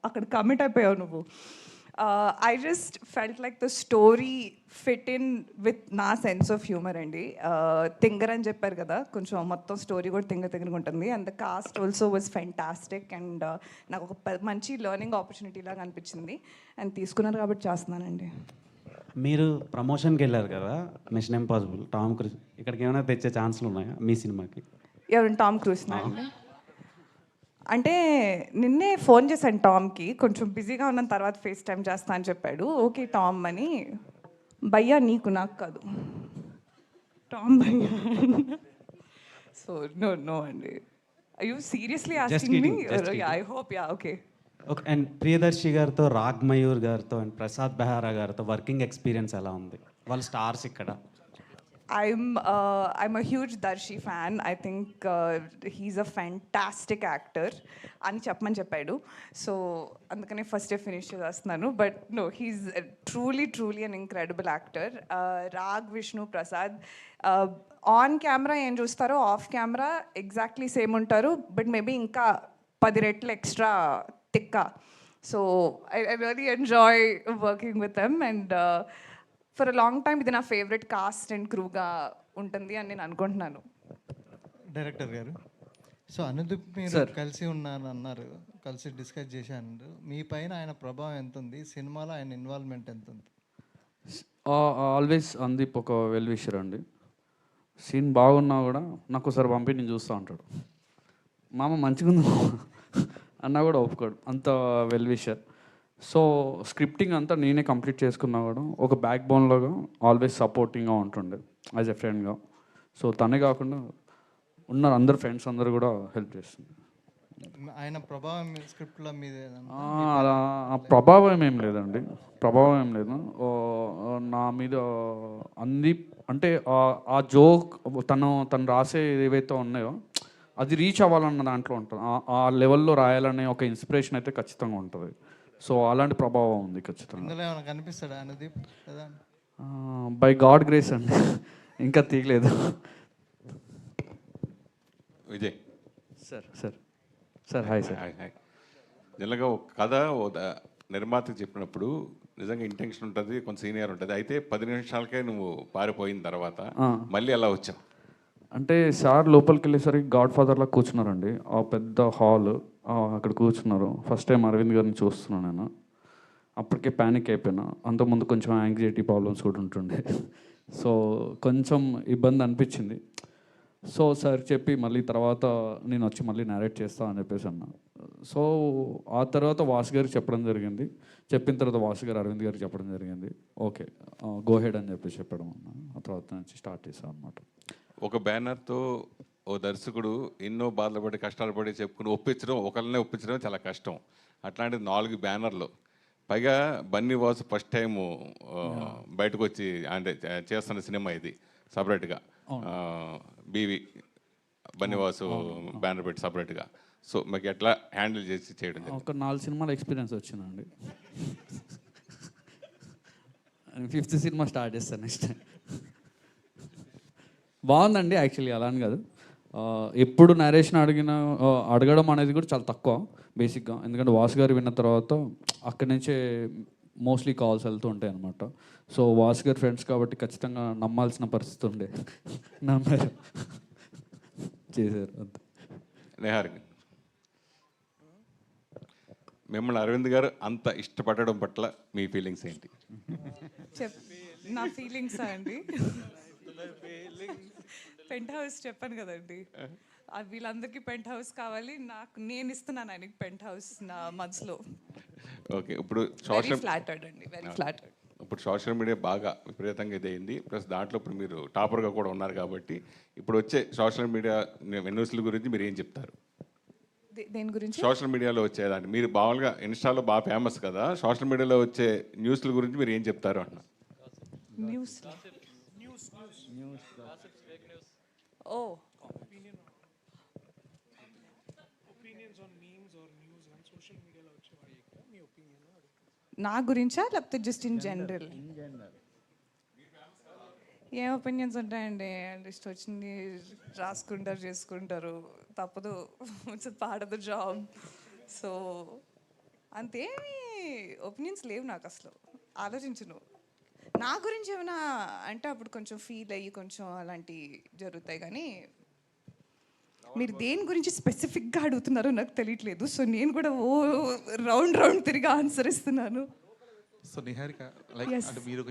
అక్కడ కమిట్ అయిపోయావు నువ్వు. I just felt like the story fit in with నా సెన్స్ ఆఫ్ హ్యూమర్ అండి. తింగర్ అని చెప్పారు కదా, కొంచెం మొత్తం స్టోరీ కూడా తింగరగా ఉంటుంది. And the cost also was fantastic. And నాకు ఒక మంచి లెర్నింగ్ ఆపర్చునిటీ లాగా అనిపించింది. అండ్ తీసుకున్నారు కాబట్టి చేస్తున్నానండి. మీరు ప్రమోషన్కి వెళ్ళారు కదా, మిషన్ ఇంపాసిబుల్, టామ్ క్రూజ్, ఇక్కడికి ఏమైనా తెచ్చే ఛాన్సులు ఉన్నాయా మీ సినిమాకి? ఎవరు? టామ్ క్రూజ్ అండి. అంటే నిన్నే ఫోన్ చేశాను టామ్కి, కొంచెం బిజీగా ఉన్న తర్వాత ఫేస్ టైం చేస్తా అని చెప్పాడు. ఓకే టామ్ అని. భయ్యా నీకు, నాకు కాదు, టామ్ భయ్యా. సో నో అండి. I you seriously asking me? I hope yeah okay. Okay. And Priyadarshi గారితో, రాగ్ మయూర్ గారితో అండ్ ప్రసాద్ బెహారా గారితో వర్కింగ్ ఎక్స్పీరియన్స్ ఎలా ఉంది? వాళ్ళు స్టార్స్ ఇక్కడ. I'm a huge Darshi fan. I think he's a fantastic actor అని చెప్పమని చెప్పాడు. సో అందుకనే ఫస్ట్ ఫినిష్ చేస్తున్నాను. But no, he's truly an incredible actor. Rag, Vishnu, Prasad on camera ఏం చూస్తారో ఆఫ్ కెమెరా ఎగ్జాక్ట్లీ సేమ్ ఉంటారు. బట్ మేబీ ఇంకా 10 రెట్లు ఎక్స్ట్రా తిక్క. So I really enjoy working with them. And for a long time ఇది నా ఫేవరెట్ కాస్ట్ అండ్ క్రూగా ఉంటుంది అని నేను అనుకుంటున్నాను. డైరెక్టర్ గారు, సో అనుదీప్ మీరు కలిసి ఉన్నాను అన్నారు, కలిసి డిస్కస్ చేశాను. మీ పైన ఆయన ప్రభావం ఎంత ఉంది, సినిమాలో ఆయన ఇన్వాల్వ్మెంట్ ఎంత ఉంది? ఆల్వేస్ అనుదీప్ ఒక వెల్ విషర్ అండి. సీన్ బాగున్నా కూడా నాకు ఒకసారి పంపి నేను చూస్తూ ఉంటాడు. మామ మంచిగా ఉంది అన్నా కూడా ఒప్పుకోడు, అంత వెల్ విషర్. సో స్క్రిప్టింగ్ అంతా నేనే కంప్లీట్ చేసుకున్నా కూడా ఒక బ్యాక్ బోన్లాగా ఆల్వేస్ సపోర్టింగ్గా ఉంటుండే యాజ్ ఎ ఫ్రెండ్గా. సో తనే కాకుండా ఉన్నారు అందరు ఫ్రెండ్స్ అందరు కూడా హెల్ప్ చేస్తుంది. ఆయన ప్రభావం స్క్రిప్ట్లో మీద అలా ప్రభావం ఏం లేదండి, ప్రభావం ఏం లేదు నా మీద. అంది అంటే ఆ జోక్ తను రాసే ఏవైతే ఉన్నాయో అది రీచ్ అవ్వాలన్న దాంట్లో ఉంటుంది. ఆ లెవెల్లో రాయాలనే ఒక ఇన్స్పిరేషన్ అయితే ఖచ్చితంగా ఉంటుంది. సో అలాంటి ప్రభావం ఉంది ఖచ్చితంగా. కనిపిస్తాడా అనుదీప్? బై గాడ్ గ్రేస్ అండి, ఇంకా తీయలేదు, Vijay. Sir hi sir. Hi. జనరల్గా ఒక కథ నిర్మాతకు చెప్పినప్పుడు నిజంగా ఇంటెన్షన్ ఉంటుంది, కొంత సీనియర్ ఉంటుంది. అయితే 10 నిమిషాలకే నువ్వు పారిపోయిన తర్వాత మళ్ళీ ఎలా వచ్చావు? అంటే సార్ లోపలికి వెళ్ళేసరికి గాడ్ ఫాదర్లా కూర్చున్నారండి. ఆ పెద్ద హాల్ అక్కడ కూర్చున్నారు. ఫస్ట్ టైం అరవింద్ గారిని చూస్తున్నాను నేను. అప్పటికే ప్యానిక్ అయిపోయినా. అంతకుముందు కొంచెం యాంగ్జైటీ ప్రాబ్లమ్స్ కూడా ఉంటుండే. సో కొంచెం ఇబ్బంది అనిపించింది. సో సార్ చెప్పి మళ్ళీ తర్వాత నేను వచ్చి మళ్ళీ నేరేట్ చేస్తా అని చెప్పేసి అన్నా. సో ఆ తర్వాత వాసు గారికి చెప్పడం జరిగింది. చెప్పిన తర్వాత వాసు గారు అరవింద్ గారికి చెప్పడం జరిగింది. ఓకే గో హెడ్ అని చెప్పేసి చెప్పడం అన్నా. ఆ తర్వాత నుంచి స్టార్ట్ చేశాను అనమాట. ఒక బ్యానర్తో ఓ దర్శకుడు ఎన్నో బాధలు పడి కష్టాలు పడి చెప్పుకుని ఒకరినే ఒప్పించడం చాలా కష్టం. అట్లాంటిది 4 బ్యానర్లు, పైగా బన్నీ వాసు ఫస్ట్ టైము బయటకు వచ్చి అంటే చేస్తున్న సినిమా ఇది సపరేట్గా. బీవి బన్నీ వాసు బ్యానర్ పెట్టి సపరేట్గా. సో మాకు ఎట్లా హ్యాండిల్ చేసి చేయడం? ఒక 4 సినిమాల ఎక్స్పీరియన్స్ వచ్చిందండి. 5th సినిమా స్టార్ట్ చేస్తాను నెక్స్ట్. బాగుందండి యాక్చువల్లీ, అలా అని కాదు. ఎప్పుడు నరేషన్ అడగడం అనేది కూడా చాలా తక్కువ బేసిక్గా. ఎందుకంటే వాసు గారు విన్న తర్వాత అక్కడి నుంచే మోస్ట్లీ కాల్స్ వెళ్తూ ఉంటాయి అనమాట. సో వాసు గారి ఫ్రెండ్స్ కాబట్టి ఖచ్చితంగా నమ్మాల్సిన పరిస్థితి ఉండే. నమ్మారు, చేశారు అంతే. నిహారిక, మిమ్మల్ని అరవింద్ గారు అంత ఇష్టపడడం పట్ల మీ ఫీలింగ్స్ ఏంటి? నా ఫీలింగ్సా అండి? పెంట్ హౌస్ చెప్పాను కదండి, వీళ్ళందరికీ పెంట్ హౌస్ కావాలి, నేను ఇస్తున్నాను ఆయనకి పెంట్ హౌస్ నా మనసులో. ఓకే, ఇప్పుడు సోషల్ మీడియా బాగా విపరీతంగా ఇదైంది. ప్లస్ దాంట్లో ఇప్పుడు మీరు టాపర్గా కూడా ఉన్నారు కాబట్టి ఇప్పుడు వచ్చే సోషల్ మీడియా న్యూస్ల గురించి మీరు ఏం చెప్తారు? దేని గురించి? సోషల్ మీడియాలో వచ్చేదాన్ని మీరు మామూలుగా ఇన్స్టాలో బాగా ఫేమస్ కదా, సోషల్ మీడియాలో వచ్చే న్యూస్ల గురించి మీరు ఏం చెప్తారు అన్నా? న్యూస్ ఓ నా గురించా లేకపోతే జస్ట్ ఇన్ జనరల్? ఏం ఒపీనియన్స్ ఉంటాయండి, ఇష్టం వచ్చింది రాసుకుంటారు, చేసుకుంటారు, తప్పదు, it's part of the job. So అంతేమి ఒపీనియన్స్ లేవు నాకు, అసలు ఆలోచించను. నా గురించి ఏమైనా అంటే అప్పుడు కొంచెం ఫీల్ అయ్యి కొంచెం అలాంటివి జరుగుతాయి, కానీ మీరు దేని గురించి స్పెసిఫిక్గా అడుగుతున్నారో నాకు తెలియట్లేదు. సో నేను కూడా రౌండ్ తిరిగి ఆన్సర్ ఇస్తున్నాను. సో నిహారిక, లైక్ అంటే మీరు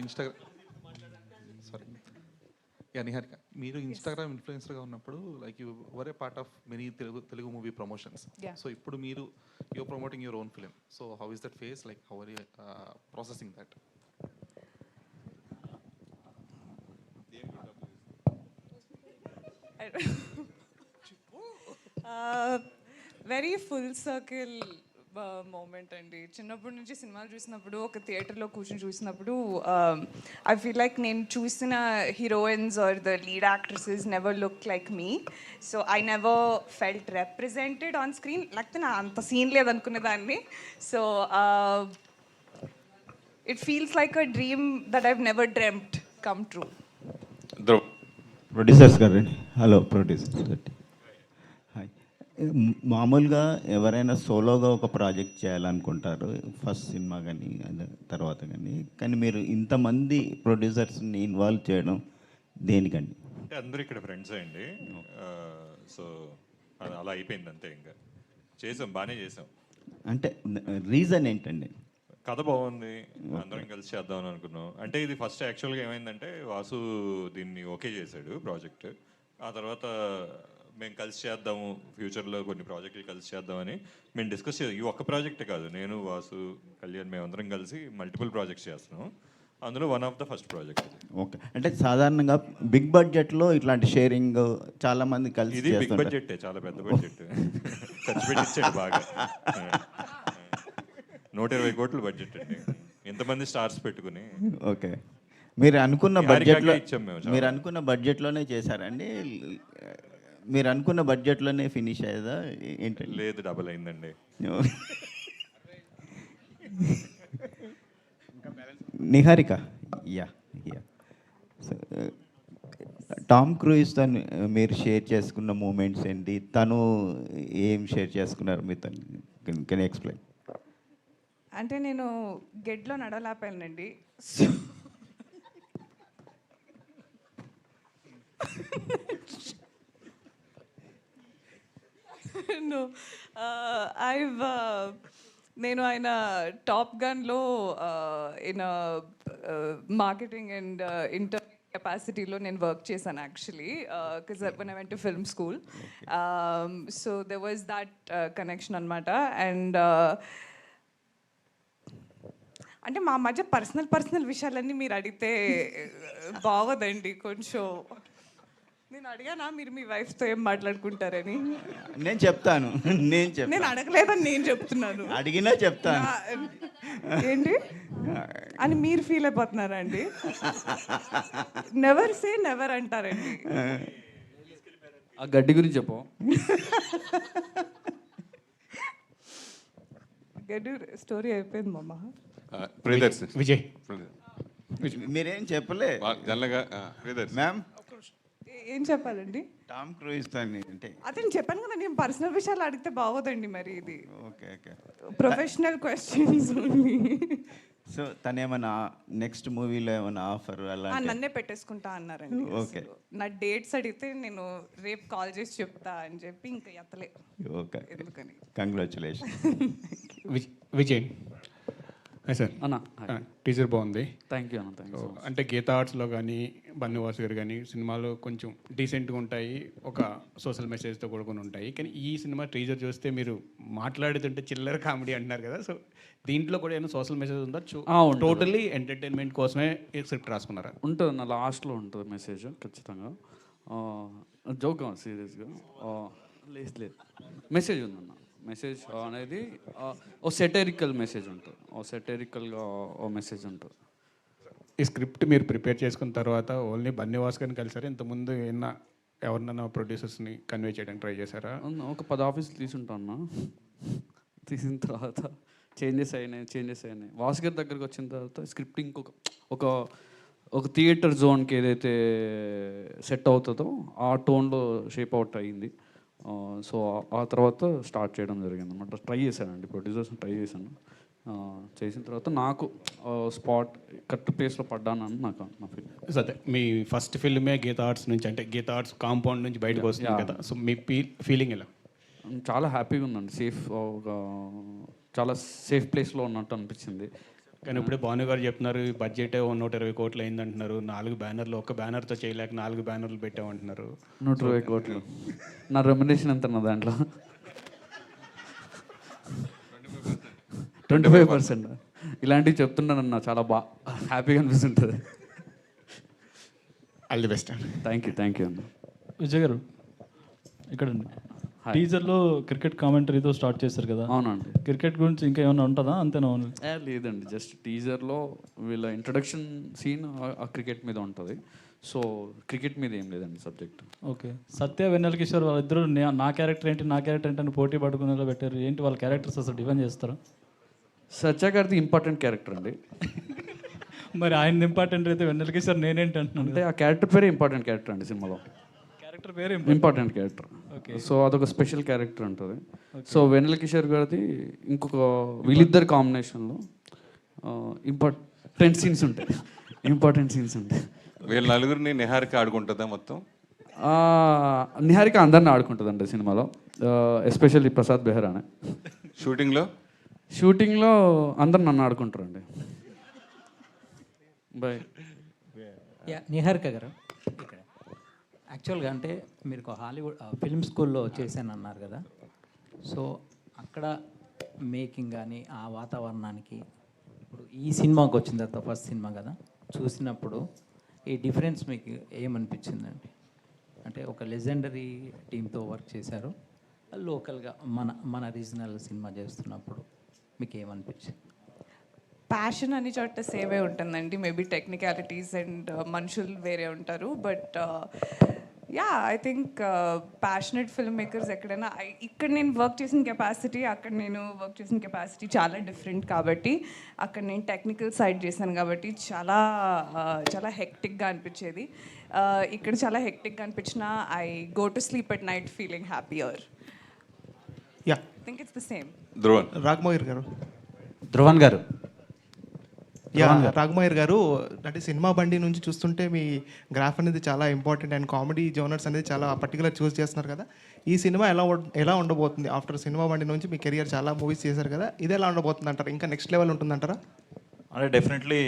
నిహారిక, మీరు ఇన్స్టాగ్రామ్ ఇన్ఫ్లుయెన్సర్గా ఉన్నప్పుడు like you were a part of many Telugu movie promotions. So ఇప్పుడు మీరు you're promoting your own film. So how is that phase, like how are you processing that? Very full circle moment అండి. చిన్నప్పటి నుంచి సినిమాలు చూసినప్పుడు, ఒక థియేటర్లో కూర్చొని చూసినప్పుడు ఐ ఫీల్ లైక్ నేను చూసిన heroines or the lead actresses never look like me. So I never felt represented on screen. లేకపోతే నా అంత సీన్ లేదనుకునేదాన్ని. So it feels like a dream that I've never dreamed come true. Producers garu, hello producers garu, hi. మామూలుగా ఎవరైనా సోలోగా ఒక ప్రాజెక్ట్ చేయాలనుకుంటారు, ఫస్ట్ సినిమా కానీ తర్వాత కానీ మీరు ఇంతమంది ప్రొడ్యూసర్స్ని ఇన్వాల్వ్ చేయడం దేనికండి? అంటే అందరూ ఇక్కడ ఫ్రెండ్స్ అండి. సో అలా అయిపోయింది అంతే. ఇంకా చేసాం, బాగానే చేసాం. అంటే రీజన్ ఏంటండి? కథ బాగుంది, అందరం కలిసి చేద్దామని అనుకున్నాం. అంటే ఇది ఫస్ట్ యాక్చువల్గా ఏమైందంటే వాసు దీన్ని ఓకే చేశాడు ప్రాజెక్ట్. ఆ తర్వాత మేము కలిసి చేద్దాము, ఫ్యూచర్లో కొన్ని ప్రాజెక్టులు కలిసి చేద్దామని మేము డిస్కస్ చేద్దాం. ఈ ఒక్క ప్రాజెక్టే కాదు, నేను వాసు కళ్యాణ్ మేమందరం కలిసి మల్టిపుల్ ప్రాజెక్ట్స్ చేస్తున్నాం. అందులో one of the first project. Okay, అంటే సాధారణంగా బిగ్ బడ్జెట్లో ఇట్లాంటి షేరింగ్ చాలా మంది కలిసి ఇది బిగ్ బడ్జెట్, చాలా పెద్ద బడ్జెట్ ఖర్చు పెట్టి ఇచ్చాడు బాగా. 120 కోట్ల బడ్జెట్ అండి, ఎంతమంది స్టార్స్ పెట్టుకుని. ఓకే, మీరు అనుకున్న బడ్జెట్లోనే చేశారండి? మీరు అనుకున్న బడ్జెట్లోనే ఫినిష్ అయ్యేదా ఏంటండి? లేదు, డబుల్ అయిందండి. నిహారిక, టామ్ క్రూయిస్తో మీరు షేర్ చేసుకున్న మూమెంట్స్ ఏంటి, తను ఏం షేర్ చేసుకున్నారు మీతో, కెన్ ఎక్స్ప్లెయిన్? అంటే నేను గెడ్లో నడవలేకపోయానండి. No, నేను ఆయన టాప్ గన్లో ఇన్ మార్కెటింగ్ అండ్ ఇంటర్ కెపాసిటీలో నేను వర్క్ చేశాను actually, because when I went to film school. So there was that connection అనమాట. అండ్ అంటే మా మధ్య పర్సనల్ విషయాలన్నీ మీరు అడిగితే బాగోదండి కొంచెం. నేను అడిగానా మీరు మీ వైఫ్తో ఏం మాట్లాడుకుంటారని? నేను చెప్తాను. నేను అడగలేదని నేను చెప్తున్నాను. అడిగినా చెప్తాను. ఏంటి అని మీరు ఫీల్ అయిపోతున్నారా అండి? నెవర్ సే నెవర్ అంటారండి. ఆ గడ్డి గురించి చెప్పు. గడ్డి స్టోరీ అయిపోయింది మామ. విజయ్ మీరేం చెప్పలే మ్యామ్. ఏం చెప్పాలండి? టామ్ క్రూయిస్ అంటే అతను చెప్పాను కదా, నేను పర్సనల్ విషయాలు అడిగితే బాగోదండి మరి. ఇది okay okay professional questions only. So తను ఏమైనా నెక్స్ట్ మూవీలో ఏమైనా ఆఫర్ అలా నన్నే పెట్టేసుకుంటా అన్నారండి. ఓకే. నా డేట్స్ అడిగితే నేను రేపు కాల్ చేసి చెప్తా అని చెప్పి ఇంకా ఎత్తలే. ఓకే, ఎందుకని. కంగ్రాచులేషన్. విజయ్ సార్ అన్న టీజర్ బాగుంది. థ్యాంక్ యూ అన్న. Thank you. అంటే గీతా ఆర్ట్స్లో కానీ బన్నివాస్ గారు కానీ సినిమాలు కొంచెం డీసెంట్గా ఉంటాయి, ఒక సోషల్ మెసేజ్తో కూడుకుని ఉంటాయి. కానీ ఈ సినిమా టీజర్ చూస్తే మీరు మాట్లాడుతుంటే చిల్లర కామెడీ అంటున్నారు కదా, సో దీంట్లో కూడా ఏమైనా సోషల్ మెసేజ్ ఉందా? టోటల్లీ ఎంటర్టైన్మెంట్ కోసమే స్క్రిప్ట్ రాసుకున్నారా? ఉంటుంది నా లాస్ట్లో ఉంటుంది మెసేజ్ ఖచ్చితంగా. జోక్ సీరియస్గా లేదు మెసేజ్ ఉందన్న. మెసేజ్ అనేది ఓ సెటరికల్ మెసేజ్ ఉంటుంది, ఓ సెటరికల్గా ఓ మెసేజ్ ఉంటుంది. ఈ స్క్రిప్ట్ మీరు ప్రిపేర్ చేసుకున్న తర్వాత ఓన్లీ బన్నివాస్ గారిని కలిసారా? ఇంతకుముందు ఎవరినైనా ప్రొడ్యూసర్స్ని కన్వే చేయడానికి ట్రై చేశారా? ఒక 10 ఆఫీసులు తీసుంటాను. తీసిన తర్వాత చేంజెస్ అయినాయి. వాస్ గారి దగ్గరికి వచ్చిన తర్వాత స్క్రిప్ట్ ఒక థియేటర్ జోన్కి ఏదైతే సెట్ అవుతుందో ఆ టోన్లో షేప్ అవుట్ అయ్యింది. సో ఆ తర్వాత స్టార్ట్ చేయడం జరిగింది అనమాట. ట్రై చేశానండి, ప్రొడ్యూసర్స్ని ట్రై చేశాను. చేసిన తర్వాత నాకు స్పాట్ కరెక్ట్ ప్లేస్లో పడ్డానని నాకు నా ఫీల్. అదే మీ ఫస్ట్ ఫిల్మే గీతా ఆర్ట్స్ నుంచి, అంటే గీతా ఆర్ట్స్ కాంపౌండ్ నుంచి బయటకు వస్తుంది కదా, సో మీ ఫీలింగ్ ఎలా? చాలా హ్యాపీగా ఉందండి. చాలా సేఫ్ ప్లేస్లో ఉన్నట్టు అనిపించింది. కానీ ఇప్పుడే భాను గారు చెప్తున్నారు బడ్జెట్ 120 కోట్లు అయింది అంటున్నారు. 4 బ్యానర్లు, ఒక్క బ్యానర్తో చేయలేక 4 బ్యానర్లు పెట్టామంటున్నారు. 120 కోట్లు నా రెమ్యునరేషన్ ఎంత నా దాంట్లో? 25%. ఇలాంటివి చెప్తున్నానన్న చాలా హ్యాపీగా అనిపిస్తుంటుంది. All the best. Thank you అన్న. విజయ్ గారు ఇక్కడ టీజర్లో క్రికెట్ కామెంటరీతో స్టార్ట్ చేస్తారు కదా? అవునండి. క్రికెట్ గురించి ఇంకా ఏమైనా ఉంటుందా? అంతేనా? లేదండి, జస్ట్ టీజర్లో వీళ్ళ ఇంట్రడక్షన్ సీన్ ఆ క్రికెట్ మీద ఉంటుంది. సో క్రికెట్ మీద ఏం లేదండి సబ్జెక్ట్. ఓకే. సత్య వెన్నెల కిషోర్ వాళ్ళిద్దరూ నా క్యారెక్టర్ ఏంటి అని పోటీ పడుకునేలా పెట్టారు. ఏంటి వాళ్ళ క్యారెక్టర్స్ అసలు డిఫైన్ చేస్తారా? సత్య గారిది ఇంపార్టెంట్ క్యారెక్టర్ అండి. మరి ఆయన ఇంపార్టెంట్ అయితే వెన్నెల కిషోర్ నేనేంటి అంటున్నాను. అంటే ఆ క్యారెక్టర్ పేరే ఇంపార్టెంట్ క్యారెక్టర్ అండి సినిమాలో. క్యారెక్టర్ పేరు ఇంపార్టెంట్ క్యారెక్టర్. సో అదొక స్పెషల్ క్యారెక్టర్ ఉంటుంది. సో వెన్నెల కిషోర్ గారిది వీళ్ళిద్దరు కాంబినేషన్లో ఇంపార్టెంట్ సీన్స్ ఉంటాయి. వీళ్ళ నలుగురిని నిహారిక ఆడుకుంటుందా మొత్తం? నిహారిక అందరిని ఆడుకుంటుందండి సినిమాలో, ఎస్పెషల్లీ ప్రసాద్ బెహ్రానే. షూటింగ్లో అందరు నన్ను ఆడుకుంటారండి. బాయ్. నిహారిక గారు, ఇక్కడ యాక్చువల్గా అంటే మీరు హాలీవుడ్ ఫిల్మ్ స్కూల్లో చేశాను అన్నారు కదా, సో అక్కడ మేకింగ్ కానీ ఆ వాతావరణానికి ఇప్పుడు ఈ సినిమాకి వచ్చిన తర్వాత ఫస్ట్ సినిమా కదా, చూసినప్పుడు ఈ డిఫరెన్స్ మీకు ఏమనిపించిందండి? అంటే ఒక లెజెండరీ టీంతో వర్క్ చేశారు, లోకల్గా మన రీజనల్ సినిమా చేస్తున్నప్పుడు మీకు ఏమనిపించింది? ప్యాషన్ అన్ని చోట సేమే ఉంటుందండి. మేబీ టెక్నికాలిటీస్ అండ్ మనుషులు వేరే ఉంటారు, but yeah I think passionate film makers ఎక్కడైనా ఇక్కడ నేను వర్క్ చేసిన కెపాసిటీ అక్కడ నేను వర్క్ చేసిన కెపాసిటీ చాలా డిఫరెంట్ కాబట్టి అక్కడ నేను టెక్నికల్ సైడ్ చేశాను కాబట్టి చాలా చాలా హెక్టిక్గా అనిపించేది. ఇక్కడ చాలా హెక్టిక్గా అనిపించిన I go to sleep at night feeling happier. Ya I think it's the same. Dhruvan Raghamohar garu. Dhruvan గారు. యా రాఘమోహర్ గారు, అంటే సినిమా బండి నుంచి చూస్తుంటే మీ గ్రాఫ్ అనేది చాలా ఇంపార్టెంట్ అండ్ కామెడీ జోనర్స్ అనేది చాలా పర్టికులర్ చూస్ చేస్తున్నారు కదా. ఈ సినిమా ఎలా ఉండబోతుంది? ఆఫ్టర్ సినిమా బండి నుంచి మీ కెరియర్ చాలా మూవీస్ చేశారు కదా, ఇది ఎలా ఉండబోతుంది అంటారు? ఇంకా నెక్స్ట్ లెవెల్ ఉంటుందంటారా? అంటే డెఫినెట్లీ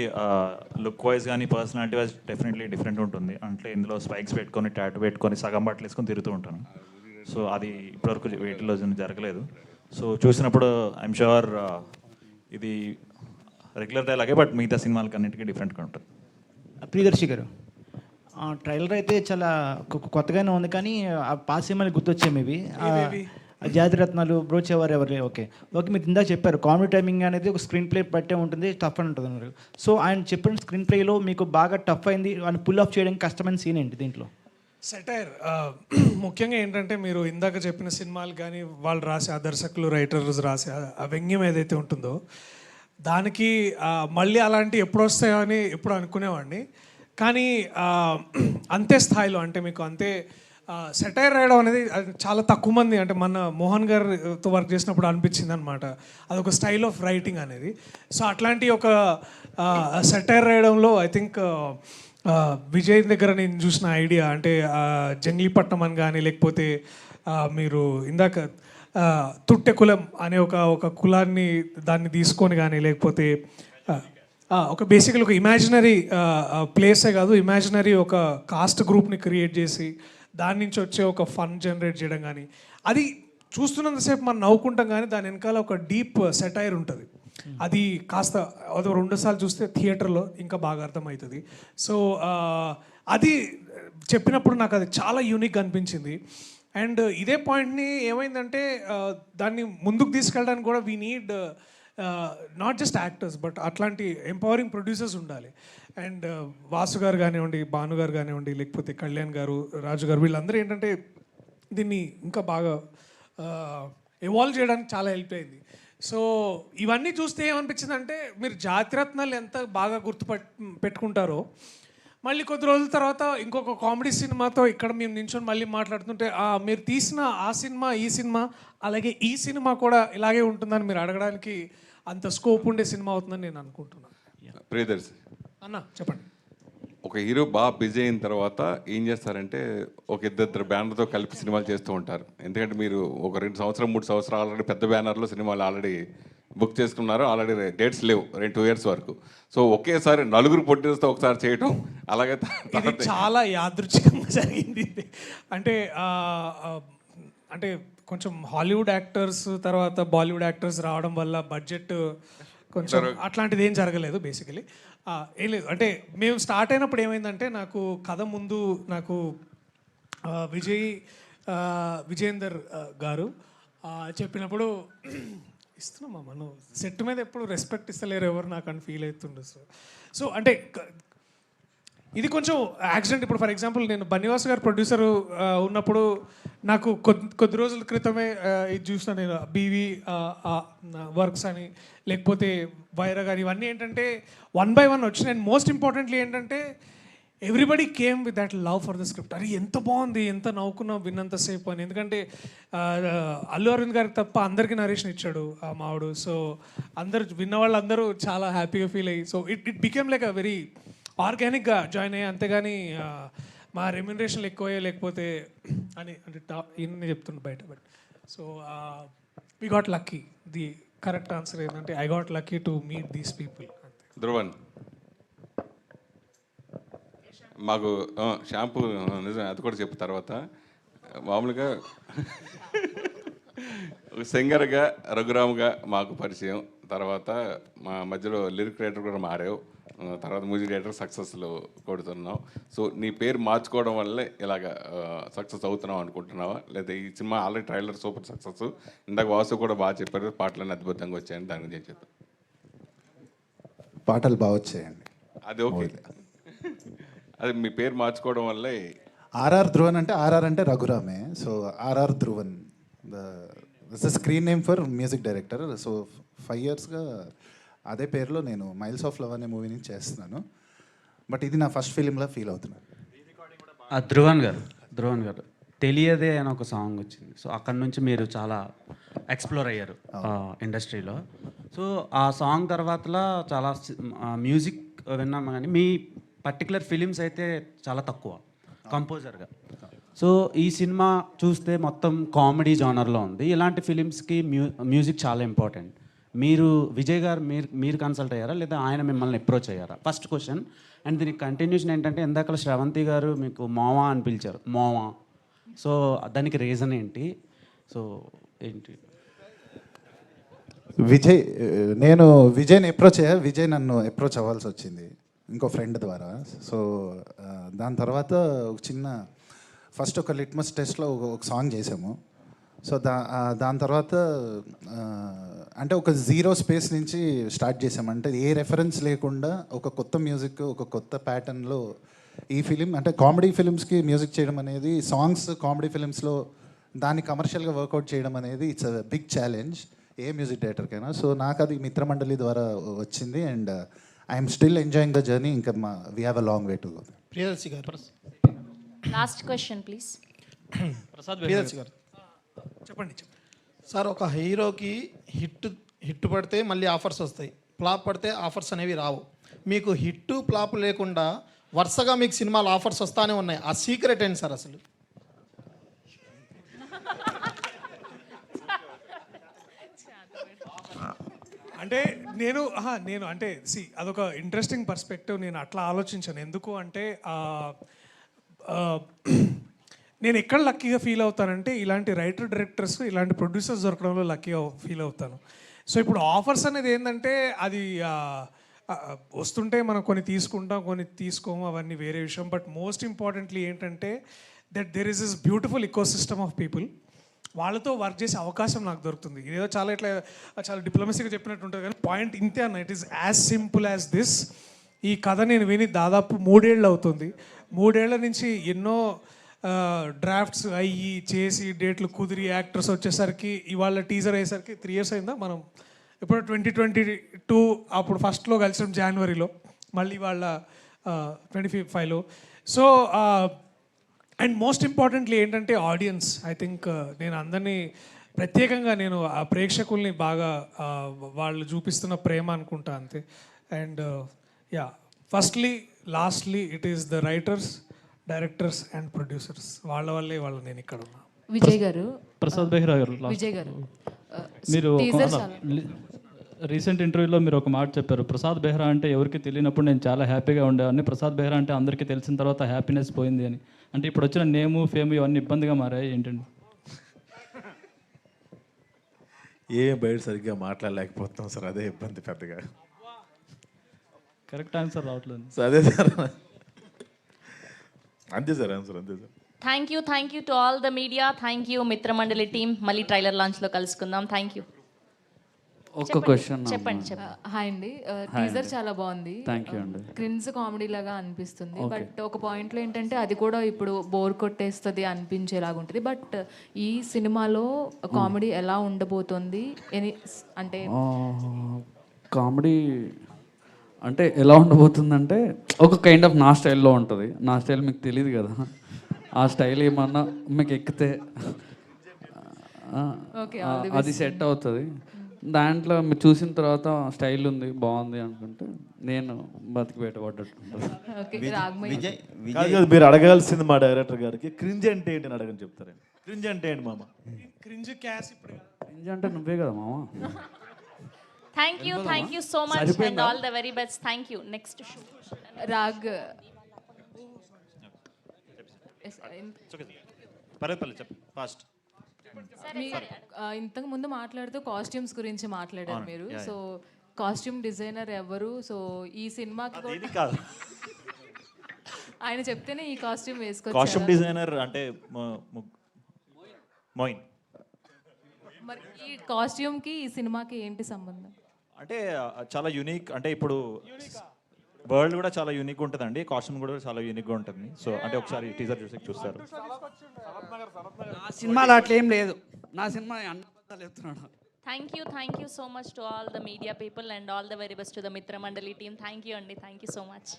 లుక్ వైజ్ కానీ పర్సనాలిటీ వైజ్ డెఫినెట్లీ డిఫరెంట్ ఉంటుంది. అంటే ఇందులో స్పైక్స్ పెట్టుకొని టాటూ పెట్టుకొని సగం బట్టలు వేసుకొని తిరుగుతూ ఉంటాను. సో అది ఇప్పటివరకు వీటిలో జరగలేదు. సో చూసినప్పుడు ఐఎమ్ షూర్ ఇది రెగ్యులర్ డైలాగే, బట్ మిగతా సినిమాలకి అన్నింటికీ డిఫరెంట్గా ఉంటుంది. ప్రియదర్శి గారు, ట్రైలర్ అయితే చాలా కొత్తగానే ఉంది, కానీ ఆ పాత సినిమాలు గుర్తొచ్చాయి మేబీ. జాతిరత్నాలు, బ్రోచేవారు ఎవరు, ఓకే మీరు ఇందాక చెప్పారు కామెడీ టైమింగ్ అనేది ఒక స్క్రీన్ ప్లే పట్టే ఉంటుంది, టఫ్ అని ఉంటుంది అన్నారు. సో ఆయన చెప్పిన స్క్రీన్ ప్లేలో మీకు బాగా టఫ్ అయింది అని పుల్ ఆఫ్ చేయడానికి కష్టమైన సీన్ ఏంటి దీంట్లో? సెటైర్ ముఖ్యంగా ఏంటంటే మీరు ఇందాక చెప్పిన సినిమాలు కానీ వాళ్ళు రాసే ఆ దర్శకులు రైటర్స్ రాసే ఆ వ్యంగ్యం ఏదైతే ఉంటుందో దానికి మళ్ళీ అలాంటి ఎప్పుడు వస్తాయో అని ఎప్పుడు అనుకునేవాడిని. కానీ అంతే స్థాయిలో అంటే మీకు అంతే సెటైర్ రాయడం అనేది చాలా తక్కువ మంది, అంటే మన మోహన్ గారితో వర్క్ చేసినప్పుడు అనిపించింది అనమాట, అదొక స్టైల్ ఆఫ్ రైటింగ్ అనేది. సో అట్లాంటి ఒక సెటైర్ రాయడంలో ఐ థింక్ విజయ్ దగ్గర నేను చూసిన ఐడియా అంటే జంగ్లీపట్నం అని కానీ, లేకపోతే మీరు ఇందాక తుట్టె కులం అనే ఒక కులాన్ని దాన్ని తీసుకొని కానీ, లేకపోతే ఒక బేసికల్ ఒక ఇమాజినరీ ప్లేసే కాదు, ఇమాజినరీ ఒక కాస్ట్ గ్రూప్ని క్రియేట్ చేసి దాని నుంచి వచ్చే ఒక ఫన్ జనరేట్ చేయడం కానీ, అది చూస్తున్నంతసేపు మనం నవ్వుకుంటాం కానీ దాని వెనకాల ఒక డీప్ సెటైర్ ఉంటుంది. అది కాస్త అది 2 సార్లు చూస్తే థియేటర్లో ఇంకా బాగా అర్థమవుతుంది. సో అది చెప్పినప్పుడు నాకు అది చాలా యూనిక్ అనిపించింది. అండ్ ఇదే పాయింట్ని ఏమైందంటే దాన్ని ముందుకు తీసుకెళ్ళడానికి కూడా we need not just actors but అట్లాంటి ఎంపవరింగ్ ప్రొడ్యూసర్స్ ఉండాలి. అండ్ వాసు గారు కానివ్వండి, భాను గారు కానివ్వండి, లేకపోతే కళ్యాణ్ గారు, రాజు గారు, వీళ్ళందరూ ఏంటంటే దీన్ని ఇంకా బాగా ఎవాల్వ్ చేయడానికి చాలా హెల్ప్ అయింది. సో ఇవన్నీ చూస్తే ఏమనిపించిందంటే మీరు జాతిరత్నాలు ఎంత బాగా పెట్టుకుంటారో మళ్ళీ కొద్ది రోజుల తర్వాత ఇంకొక కామెడీ సినిమాతో ఇక్కడ మేము నించొని మళ్ళీ మాట్లాడుతుంటే మీరు తీసిన ఆ సినిమా, ఈ సినిమా, అలాగే ఈ సినిమా కూడా ఇలాగే ఉంటుందని మీరు అడగడానికి అంత స్కోప్ ఉండే సినిమా అవుతుందని నేను అనుకుంటున్నాను. ప్రియదర్శి అన్న చెప్పండి. ఒక హీరో బాగా బిజీ అయిన తర్వాత ఏం చేస్తారంటే ఒక ఇద్దరు బ్యానర్తో కలిపి సినిమాలు చేస్తూ ఉంటారు. ఎందుకంటే మీరు ఒక 2 సంవత్సరం 3 సంవత్సరాలు ఆల్రెడీ పెద్ద బ్యానర్లో సినిమాలు ఆల్రెడీ బుక్ చేసుకున్నారు, ఆల్రెడీ డేట్స్ లేవు 2 years వరకు. సో ఒకేసారి 4 ప్రొడ్యూసర్తో ఒకసారి చేయటం, అలాగే ఇది చాలా యాదృచ్ఛికంగా జరిగింది. అంటే కొంచెం హాలీవుడ్ యాక్టర్స్ తర్వాత బాలీవుడ్ యాక్టర్స్ రావడం వల్ల బడ్జెట్ కొంచెం అట్లాంటిది ఏం జరగలేదు బేసికలీ. ఏం లేదు, అంటే మేము స్టార్ట్ అయినప్పుడు ఏమైందంటే నాకు కథ ముందు నాకు విజయేందర్ గారు చెప్పినప్పుడు ఇస్తున్నామా మనం సెట్ మీద ఎప్పుడు రెస్పెక్ట్ ఇస్తలేరు ఎవరు నాకు అని ఫీల్ అవుతుండే. సో అంటే ఇది కొంచెం యాక్సిడెంట్. ఇప్పుడు ఫర్ ఎగ్జాంపుల్ నేను బన్నివాస్ గారు ప్రొడ్యూసర్ ఉన్నప్పుడు నాకు కొద్ది రోజుల క్రితమే ఇది చూసిన నేను బీవీ వర్క్స్ అని, లేకపోతే వైరా కానీ, ఇవన్నీ ఏంటంటే 1 by 1 వచ్చినాయి. అండ్ మోస్ట్ ఇంపార్టెంట్లీ ఏంటంటే everybody came with that love for the script. అది ఎంత బాగుంది, ఎంత నవ్వుకున్నాం విన్నంతసేపు అని. ఎందుకంటే అల్లు అరవింద్ గారికి తప్ప అందరికీ నరేషన్ ఇచ్చాడు ఆ మావుడు. సో అందరు విన్న వాళ్ళందరూ చాలా హ్యాపీగా ఫీల్ అయ్యి, so it became like a very ఆర్గానిక్గా జాయిన్ అయ్యి, అంతేగాని మా రెమ్యునరేషన్లు ఎక్కువయ్యే లేకపోతే అని అంటే ఇన్ని చెప్తుండే బయట. But so we got lucky. The correct answer ఏంటంటే I got lucky to meet these people. Dhruvan, మాకు షాంపూ నిజం అది కూడా చెప్పు తర్వాత. మామూలుగా సింగర్గా రఘురామ్గా మాకు పరిచయం, తర్వాత మా మధ్యలో లిరిక్ రైటర్ కూడా మారావు, తర్వాత మ్యూజిక్ డైరెక్టర్ సక్సెస్లో కొడుతున్నావు. సో నీ పేరు మార్చుకోవడం వల్లే ఇలాగ సక్సెస్ అవుతున్నావు అనుకుంటున్నావా, లేదా ఈ cinema already trailer super success, ఇందాక వాసు కూడా బాగా చెప్పారు, పాటలన్నీ అద్భుతంగా వచ్చాయని దాని గురించి చెప్తాను. పాటలు బాగా వచ్చాయండి. అది ఓకే, అది మీ పేరు మార్చుకోవడం వల్లే ఆర్ఆర్ ధ్రువన్ అంటే ఆర్ఆర్ అంటే రఘురామే. So RR Dhruvan the screen name for music director. So 5 yearsగా అదే పేరులో నేను మైల్స్ ఆఫ్ లవ్ అనే మూవీని చేస్తున్నాను. బట్ ఇది నా ఫస్ట్ ఫిలింలా ఫీల్ అవుతున్నాను. ధ్రువన్ గారు తెలియదే అని ఒక సాంగ్ వచ్చింది. సో అక్కడ నుంచి మీరు చాలా ఎక్స్ప్లోర్ అయ్యారు ఇండస్ట్రీలో. సో ఆ సాంగ్ తర్వాతలా చాలా మ్యూజిక్ విన్నాము, కానీ మీ పర్టికులర్ ఫిలిమ్స్ అయితే చాలా తక్కువ కంపోజర్గా. సో ఈ సినిమా చూస్తే మొత్తం కామెడీ జానర్లో ఉంది. ఇలాంటి ఫిలిమ్స్కి మ్యూజిక్ చాలా ఇంపార్టెంట్. మీరు విజయ్ గారు మీరు కన్సల్ట్ అయ్యారా లేదా ఆయన మిమ్మల్ని అప్రోచ్ అయ్యారా? First question. అండ్ దీనికి కంటిన్యూషన్ ఏంటంటే, ఇందాక శ్రవంతి గారు మీకు మోవా అని పిలిచారు, మోవా. సో దానికి రీజన్ ఏంటి? సో ఏంటి? విజయ్ని అప్రోచ్ అయ్యా. విజయ్ నన్ను అప్రోచ్ అవ్వాల్సి వచ్చింది ఇంకో ఫ్రెండ్ ద్వారా. సో దాని తర్వాత ఒక చిన్న ఫస్ట్ ఒక లిట్మస్ టెస్ట్లో ఒక సాంగ్ చేసాము. సో దాని తర్వాత అంటే ఒక జీరో స్పేస్ నుంచి స్టార్ట్ చేసాము. అంటే ఏ రెఫరెన్స్ లేకుండా ఒక కొత్త మ్యూజిక్, ఒక కొత్త ప్యాటర్న్లో ఈ ఫిలిం అంటే కామెడీ ఫిలిమ్స్కి మ్యూజిక్ చేయడం అనేది, సాంగ్స్ కామెడీ ఫిలిమ్స్లో దాన్ని కమర్షియల్గా వర్కౌట్ చేయడం అనేది ఇట్స్ అ బిగ్ ఛాలెంజ్ ఏ మ్యూజిక్ డైరెక్టర్కైనా. సో నాకు అది మిత్రమండలి ద్వారా వచ్చింది. And I'm still enjoying the journey. ఇంకా we have a long way to go. Priyadarshi garu, last question please. Priyadarshi గారు చెప్పండి. సార్, ఒక హీరోకి హిట్ పడితే మళ్ళీ ఆఫర్స్ వస్తాయి, ఫ్లాప్ పడితే ఆఫర్స్ అనేవి రావు. మీకు హిట్ ఫ్లాప్ లేకుండా వరుసగా మీకు సినిమాలు ఆఫర్స్ వస్తానే ఉన్నాయి. ఆ సీక్రెట్ ఏంటి సార్ అసలు? అంటే నేను అంటే అదొక ఇంట్రెస్టింగ్ పర్స్పెక్టివ్. నేను అట్లా ఆలోచించాను. ఎందుకు అంటే నేను ఎక్కడ లక్కీగా ఫీల్ అవుతానంటే, ఇలాంటి రైటర్ డైరెక్టర్స్, ఇలాంటి ప్రొడ్యూసర్స్ దొరకడంలో లక్కీగా ఫీల్ అవుతాను. సో ఇప్పుడు ఆఫర్స్ అనేది ఏంటంటే, అది వస్తుంటే మనం కొన్ని తీసుకుంటాం, కొన్ని తీసుకోము, అవన్నీ వేరే విషయం. బట్ మోస్ట్ ఇంపార్టెంట్లీ ఏంటంటే that there is this beautiful eco system of people. వాళ్ళతో వర్క్ చేసే అవకాశం నాకు దొరుకుతుంది. ఇదేదో చాలా డిప్లొమసీగా చెప్పినట్టు ఉంటుంది, కానీ పాయింట్ ఇంతే అన్న. It is as simple as this. ఈ కథ నేను విని దాదాపు 3 ఏళ్ళు అవుతుంది. 3 ఏళ్ల నుంచి ఎన్నో డ్రాఫ్ట్స్ అయ్యి చేసి డేట్లు కుదిరి యాక్టర్స్ వచ్చేసరికి, ఇవాళ టీజర్ అయ్యేసరికి 3 years అయిందా. మనం ఇప్పుడు 2022 అప్పుడు ఫస్ట్లో కలిసాం జనవరిలో, మళ్ళీ వాళ్ళ 25లో. సో అండ్ మోస్ట్ ఇంపార్టెంట్లీ ఏంటంటే ఆడియన్స్. ఐ థింక్ నేను అందరినీ ప్రత్యేకంగా నేను ఆ ప్రేక్షకుల్ని బాగా వాళ్ళు చూపిస్తున్న ప్రేమ అనుకుంటా అంతే. And firstly lastly it is the writers, directors and producers. వాళ్ళ వల్లే నేను ఇక్కడ ఉన్నా. విజయ్ గారు, ప్రసాద్ బెహ్రా గారు, విజయ్ గారు, మీరు రీసెంట్ ఇంటర్వ్యూలో మీరు ఒక మాట చెప్పారు, ప్రసాద్ బెహ్రా అంటే ఎవరికి తెలియనప్పుడు నేను చాలా హ్యాపీగా ఉండేవాడిని, ప్రసాద్ బెహ్రా అంటే అందరికీ తెలిసిన తర్వాత హ్యాపీనెస్ పోయింది అని. అంటే ఇప్పుడు వచ్చిన నేము, ఫేమ్ ఇవన్నీ ఇబ్బందిగా మారాయి ఏంటండి? బయట సరిగ్గా మాట్లాడలేకపోతున్నాం సార్, అదే ఇబ్బంది పెద్దగా. కరెక్ట్ ఆన్సర్ రావట్లేదు. అదే సార్, అంతే సార్ ఆన్సర్, అంతే sir. Thank you to all the media. Thank you Mitramandali team. మళ్ళీ ట్రైలర్ లాంచ్లో కలుసుకుందాం. Thank you. ఒక్క క్వశ్చన్. చెప్పండి. హాయ్ అండి, టీజర్ చాలా బాగుంది. థ్యాంక్ యూ అండి. క్రిన్స్ కామెడీ లాగా అనిపిస్తుంది. బట్ ఒక పాయింట్లో ఏంటంటే అది కూడా ఇప్పుడు బోర్ కొట్టేస్తుంది అనిపించేలాగా ఉంటుంది. బట్ ఈ సినిమాలో కామెడీ ఎలా ఉండబోతుంది అంటే? కామెడీ అంటే ఎలా ఉండబోతుందంటే ఒక కైండ్ ఆఫ్ నా స్టైల్లో ఉంటుంది. నా స్టైల్ మీకు తెలియదు కదా, ఆ స్టైల్ ఏమన్నా మీకు ఎక్కితే అది సెట్ అవుతుంది. దాంట్లో మీరు చూసిన తర్వాత స్టైల్ ఉంది, బాగుంది అనుకుంటే నేను బతికి బయటపడ్డట్టు. మీరు అడగాల్సింది మా డైరెక్టర్ గారికి, క్రింజ్ అంటే ఏంటి అని అడగని చెప్తారండి. క్రింజ్ అంటే ఏంటి మామ? క్రింజ్ క్యాస్ ఇప్పుడు క్రింజ్ అంటే నువ్వే కదా మామ. Thank you so much and all the very best. Thank you. Next Rag, fast. ఇంతకు ముందు మాట్లాడుతూ కాస్ట్యూమ్స్ గురించి మాట్లాడారు మీరు. సో కాస్ట్యూమ్ డిజైనర్ ఎవరు? సో ఈ సినిమాకి ఆయన చెప్తేనే ఈ కాస్ట్యూమ్ వేసుకోవచ్చు. కాస్ట్యూమ్ డిజైనర్ అంటే మోయిన్. మరి ఈ కాస్ట్యూమ్కి ఈ సినిమాకి ఏంటి సంబంధం? అంటే చాలా యూనిక్. అంటే ఇప్పుడు వరల్డ్ కూడా చాలా యూనిక్గా ఉంటుందండి, కాస్ట్యూమ్ కూడా చాలా యూనిక్గా ఉంటుంది. సో అంటే ఒకసారి టీజర్ చూస్తారు. నా సినిమాలో అట్లా ఏం లేదు, నా సినిమా అన్న అబద్ధాలు చెప్తున్నాడు. Thank you so much to all the media people and all the very best to the మిత్ర మండలి టీమ్. థ్యాంక్ యూ అండి, థ్యాంక్ యూ సో మచ్.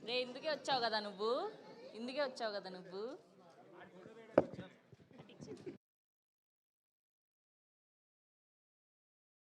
రే ఇందుకే వచ్చావు కదా నువ్వు.